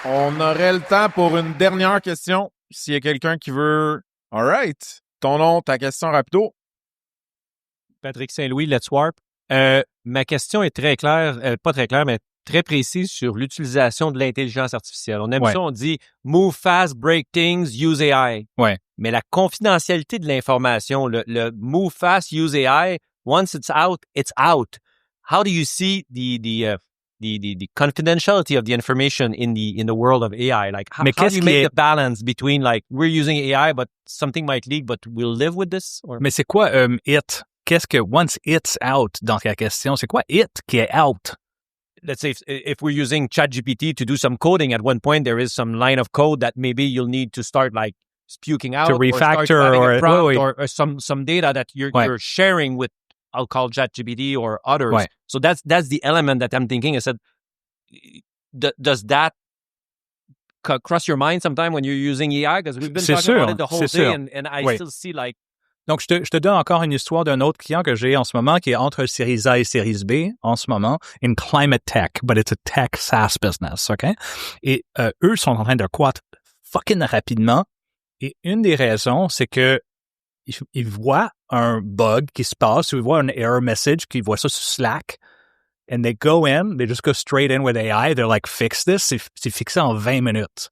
On aurait le temps pour une dernière question. S'il y a quelqu'un qui veut... All right. Ton nom, ta question rapido. Patrick Saint-Louis, Let's Warp. Ma question est très claire, pas très claire, mais très précise sur l'utilisation de l'intelligence artificielle. On aime ça, on dit « move fast, break things, use AI ». Ouais. Mais la confidentialité de l'information, le move fast, use AI, once it's out, it's out. How do you see the confidentiality of the information in the world of AI? Like, how do you make the balance between, like, we're using AI, but something might leak, but we'll live with this? Or... Mais c'est quoi it? Qu'est-ce que once it's out dans ta question? C'est quoi it qui est out? Let's say if we're using ChatGPT to do some coding, at one point there is some line of code that maybe you'll need to start like spuking out to refactor or some data that you're sharing with, I'll call ChatGPT or others. Ouais. So that's the element that I'm thinking. I said, does that cross your mind sometime when you're using AI? Because we've been talking about it the whole day, and I still see like. Donc, je te donne encore une histoire d'un autre client que j'ai en ce moment qui est entre Series A et Series B en ce moment, in climate tech, but it's a tech SaaS business, OK? Et eux sont en train de croître fucking rapidement. Et une des raisons, c'est que ils voient un bug qui se passe, ils voient un error message, qu'ils voient ça sur Slack, and they go in, they just go straight in with AI, they're like, fix this, c'est fixé en 20 minutes.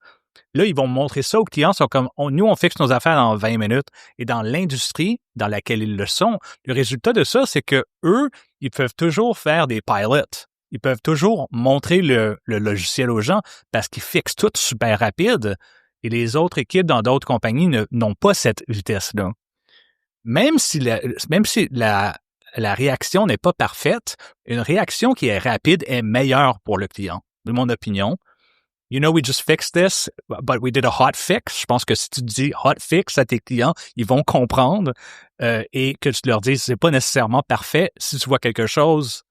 Là, ils vont montrer ça aux clients, sont comme, nous, on fixe nos affaires en 20 minutes. Et dans l'industrie dans laquelle ils le sont, le résultat de ça, c'est que eux, ils peuvent toujours faire des pilots. Ils peuvent toujours montrer le logiciel aux gens parce qu'ils fixent tout super rapide. Et les autres équipes dans d'autres compagnies n'ont pas cette vitesse-là. Même si la réaction n'est pas parfaite, une réaction qui est rapide est meilleure pour le client, de mon opinion. You know, we just fixed this, but we did a hot fix. Je pense que si tu dis hot fix à tes clients, ils vont comprendre et que tu leur dises c'est pas nécessairement parfait. Si tu vois quelque chose,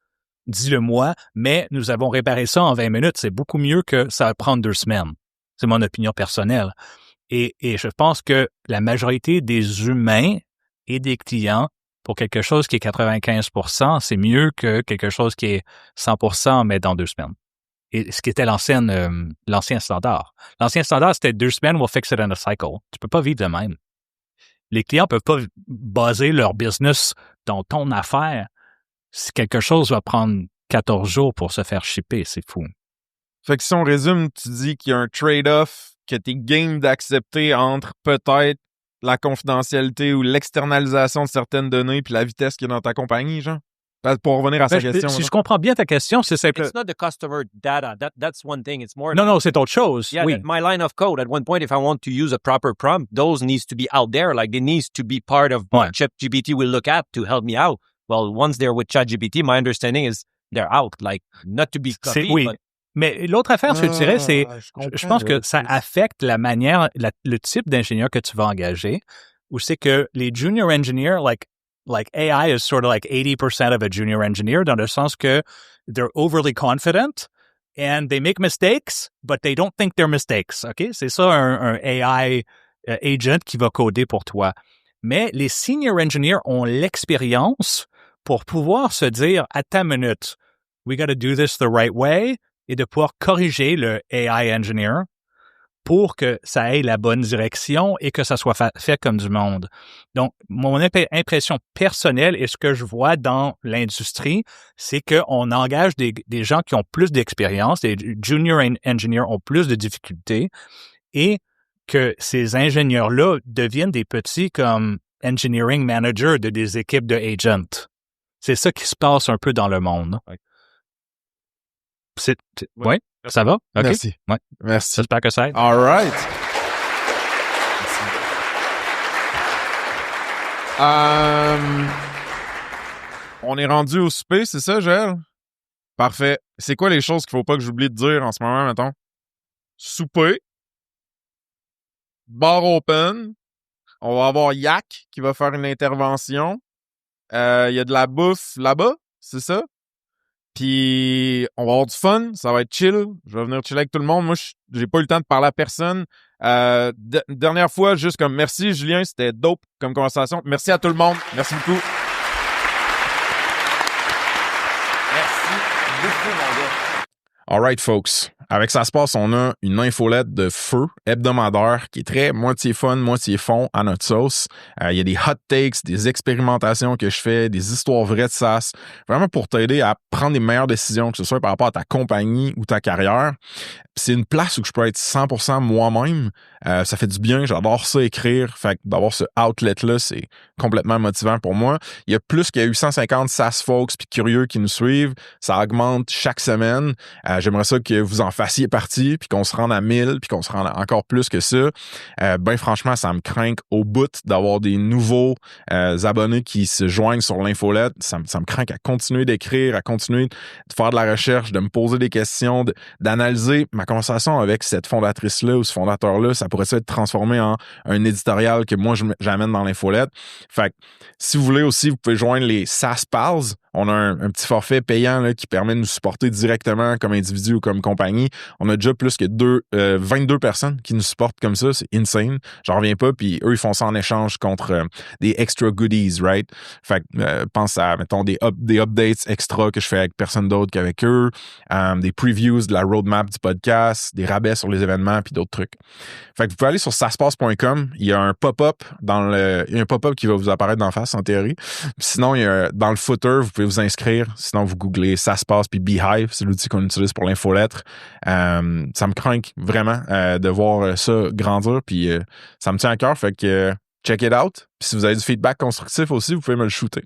dis-le moi, mais nous avons réparé ça en 20 minutes. C'est beaucoup mieux que ça va prendre 2 semaines. C'est mon opinion personnelle. Et je pense que la majorité des humains et des clients, pour quelque chose qui est 95%, c'est mieux que quelque chose qui est 100%, mais dans 2 semaines. Et ce qui était l'ancien standard. L'ancien standard, c'était 2 semaines, we'll fix it in a cycle. Tu peux pas vivre de même. Les clients peuvent pas baser leur business dans ton affaire. Si quelque chose va prendre 14 jours pour se faire shipper, c'est fou. Fait que si on résume, tu dis qu'il y a un trade-off que t'es game d'accepter entre peut-être la confidentialité ou l'externalisation de certaines données puis la vitesse qu'il y a dans ta compagnie, genre? Pour revenir à sa question. Si je comprends bien ta question, c'est simple. It's not the customer data. That's one thing. It's more. Non, c'est autre chose. Yeah, oui. My line of code. At one point, if I want to use a proper prompt, those needs to be out there. Like, they needs to be part of what ChatGPT will look at to help me out. Well, once they're with ChatGPT, my understanding is they're out. Like, not to be copied. Oui. But... Mais l'autre affaire, ce que je dirais, c'est, je pense que ça affecte la manière, le type d'ingénieur que tu vas engager, où c'est que les junior engineers, like AI is sort of like 80% of a junior engineer dans le sens que they're overly confident and they make mistakes, but they don't think they're mistakes. OK? C'est ça un AI agent qui va coder pour toi. Mais les senior engineers ont l'expérience pour pouvoir se dire, attends une minute, we got to do this the right way et de pouvoir corriger le AI engineer pour que ça ait la bonne direction et que ça soit fait comme du monde. Donc, mon impression personnelle et ce que je vois dans l'industrie, c'est qu'on engage des gens qui ont plus d'expérience, les junior engineers ont plus de difficultés et que ces ingénieurs-là deviennent des petits comme engineering managers de des équipes de agents. C'est ça qui se passe un peu dans le monde. Oui, ça va? OK. Merci. Ouais. Merci. J'espère que ça aide. All right. On est rendu au souper, c'est ça, Joël? Parfait. C'est quoi les choses qu'il faut pas que j'oublie de dire en ce moment, mettons? Souper. Bar open. On va avoir Yak qui va faire une intervention. Il y a de la bouffe là-bas, c'est ça? Puis on va avoir du fun, ça va être chill. Je vais venir chiller avec tout le monde. Moi, j'ai pas eu le temps de parler à personne. Dernière fois, juste comme merci Julien, c'était dope comme conversation. Merci à tout le monde. Merci beaucoup. Merci beaucoup, mon gars. All right, folks. Avec Ça se passe, on a une infolette de feu hebdomadaire qui est très moitié fun, moitié fond à notre sauce. Il y a des hot takes, des expérimentations que je fais, des histoires vraies de SaaS, vraiment pour t'aider à prendre les meilleures décisions, que ce soit par rapport à ta compagnie ou ta carrière. C'est une place où je peux être 100% moi-même. Ça fait du bien, j'adore ça écrire. Fait que d'avoir ce outlet-là, c'est complètement motivant pour moi. Il y a plus que 850 SaaS folks puis curieux qui nous suivent. Ça augmente chaque semaine. J'aimerais ça que vous en fassiez partie, puis qu'on se rende à 1000, puis qu'on se rende à encore plus que ça. Ben franchement, ça me craint au bout d'avoir des nouveaux abonnés qui se joignent sur l'infolette. Ça me craint à continuer d'écrire, à continuer de faire de la recherche, de me poser des questions, d'analyser ma conversation avec cette fondatrice-là ou ce fondateur-là. Ça pourrait être transformé en un éditorial que moi, j'amène dans l'infolette. Fait que si vous voulez aussi, vous pouvez joindre les SaaS Pals. On a un petit forfait payant là, qui permet de nous supporter directement comme individu ou comme compagnie. On a déjà plus que 22 personnes qui nous supportent comme ça. C'est insane. J'en reviens pas. Puis eux, ils font ça en échange contre des extra goodies, right? Fait que pense à, mettons, des updates extra que je fais avec personne d'autre qu'avec eux, des previews de la roadmap du podcast, des rabais sur les événements puis d'autres trucs. Fait que vous pouvez aller sur saspace.com. Il y a un pop-up il y a un pop-up qui va vous apparaître d'en face en théorie. Puis sinon, il y a dans le footer, vous pouvez vous inscrire. Sinon, vous googlez Ça se passe puis Beehive, c'est l'outil qu'on utilise pour l'infolettre. Ça me craint vraiment de voir ça grandir, puis ça me tient à cœur. Fait que check it out. Puis si vous avez du feedback constructif aussi, vous pouvez me le shooter.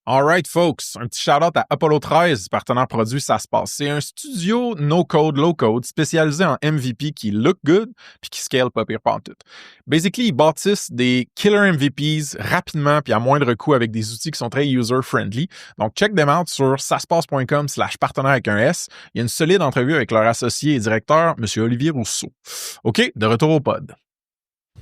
All right, folks. Un petit shout-out à Apollo 13, partenaire produit Ça se passe. C'est un studio no-code, low-code spécialisé en MVP qui look good puis qui scale pas pire pantoute. Basically, ils bâtissent des killer MVPs rapidement puis à moindre coût avec des outils qui sont très user-friendly. Donc, check them out sur saspace.com/partenaire avec un S. Il y a une solide entrevue avec leur associé et directeur, M. Olivier Rousseau. OK, de retour au pod.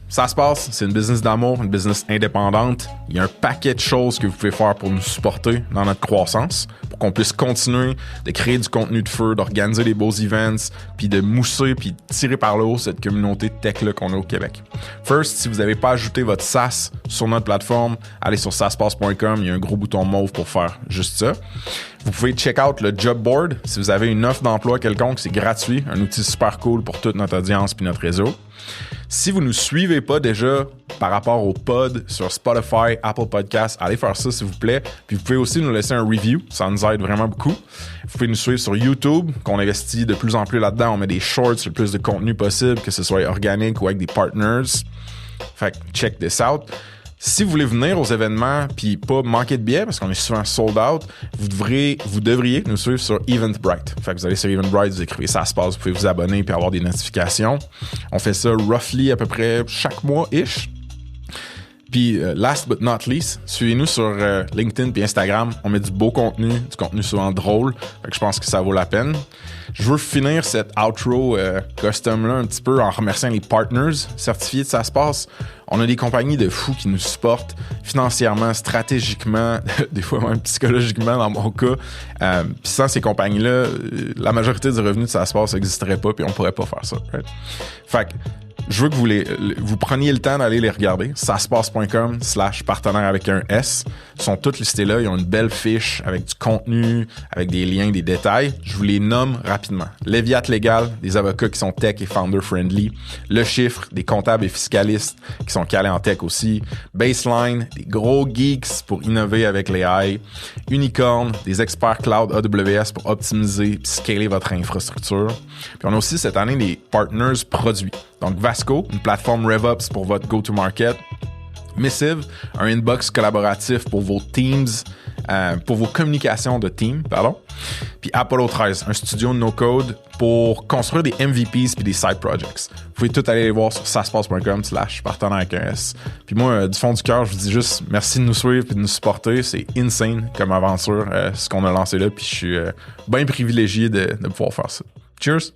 Ça se passe, c'est une business d'amour, une business indépendante. Il y a un paquet de choses que vous pouvez faire pour nous supporter dans notre croissance, pour qu'on puisse continuer de créer du contenu de feu, d'organiser des beaux events, puis de mousser, puis de tirer par le haut cette communauté de tech-là qu'on a au Québec. First, si vous n'avez pas ajouté votre SaaS sur notre plateforme, allez sur saspace.com, il y a un gros bouton mauve pour faire juste ça. Vous pouvez check out le job board. Si vous avez une offre d'emploi quelconque, c'est gratuit, un outil super cool pour toute notre audience puis notre réseau. Si vous ne nous suivez pas déjà par rapport au pod sur Spotify, Apple Podcasts, allez faire ça s'il vous plaît. Puis vous pouvez aussi nous laisser un review, ça nous aide vraiment beaucoup. Vous pouvez nous suivre sur YouTube, qu'on investit de plus en plus là-dedans. On met des shorts, le plus de contenu possible, que ce soit organique ou avec des partners. Fait que check this out. Si vous voulez venir aux événements puis pas manquer de billets parce qu'on est souvent sold out, vous devriez nous suivre sur Eventbrite. Fait que vous allez sur Eventbrite, vous écrivez Ça se passe, vous pouvez vous abonner puis avoir des notifications. On fait ça roughly à peu près chaque mois-ish. Puis last but not least, suivez-nous sur LinkedIn puis Instagram. On met du beau contenu, du contenu souvent drôle. Fait que je pense que ça vaut la peine. Je veux finir cette outro custom-là un petit peu en remerciant les partners certifiés de Ça se passe. On a des compagnies de fous qui nous supportent financièrement, stratégiquement, des fois même psychologiquement dans mon cas. Puis sans ces compagnies-là, la majorité du revenu de Ça se passe n'existerait pas puis on pourrait pas faire ça. Right? Fait que je veux que vous preniez le temps d'aller les regarder. Saspace.com/partenaire avec un S. Ils sont tous listés là. Ils ont une belle fiche avec du contenu, avec des liens, des détails. Je vous les nomme rapidement. Léviat Légal, des avocats qui sont tech et founder-friendly. Le Chiffre, des comptables et fiscalistes qui sont calés en tech aussi. Baseline, des gros geeks pour innover avec l'AI. Unicorn, des experts cloud AWS pour optimiser et scaler votre infrastructure. Puis on a aussi cette année des partners produits. Donc Vasco, une plateforme RevOps pour votre go-to-market. Missive, un inbox collaboratif pour vos teams, pour vos communications de team, pardon. Puis Apollo 13, un studio de no-code pour construire des MVPs puis des side projects. Vous pouvez tout aller les voir sur saspace.com/partenaire avec un S. Puis moi, du fond du cœur, je vous dis juste merci de nous suivre et de nous supporter. C'est insane comme aventure, ce qu'on a lancé là. Puis je suis bien privilégié de pouvoir faire ça. Cheers!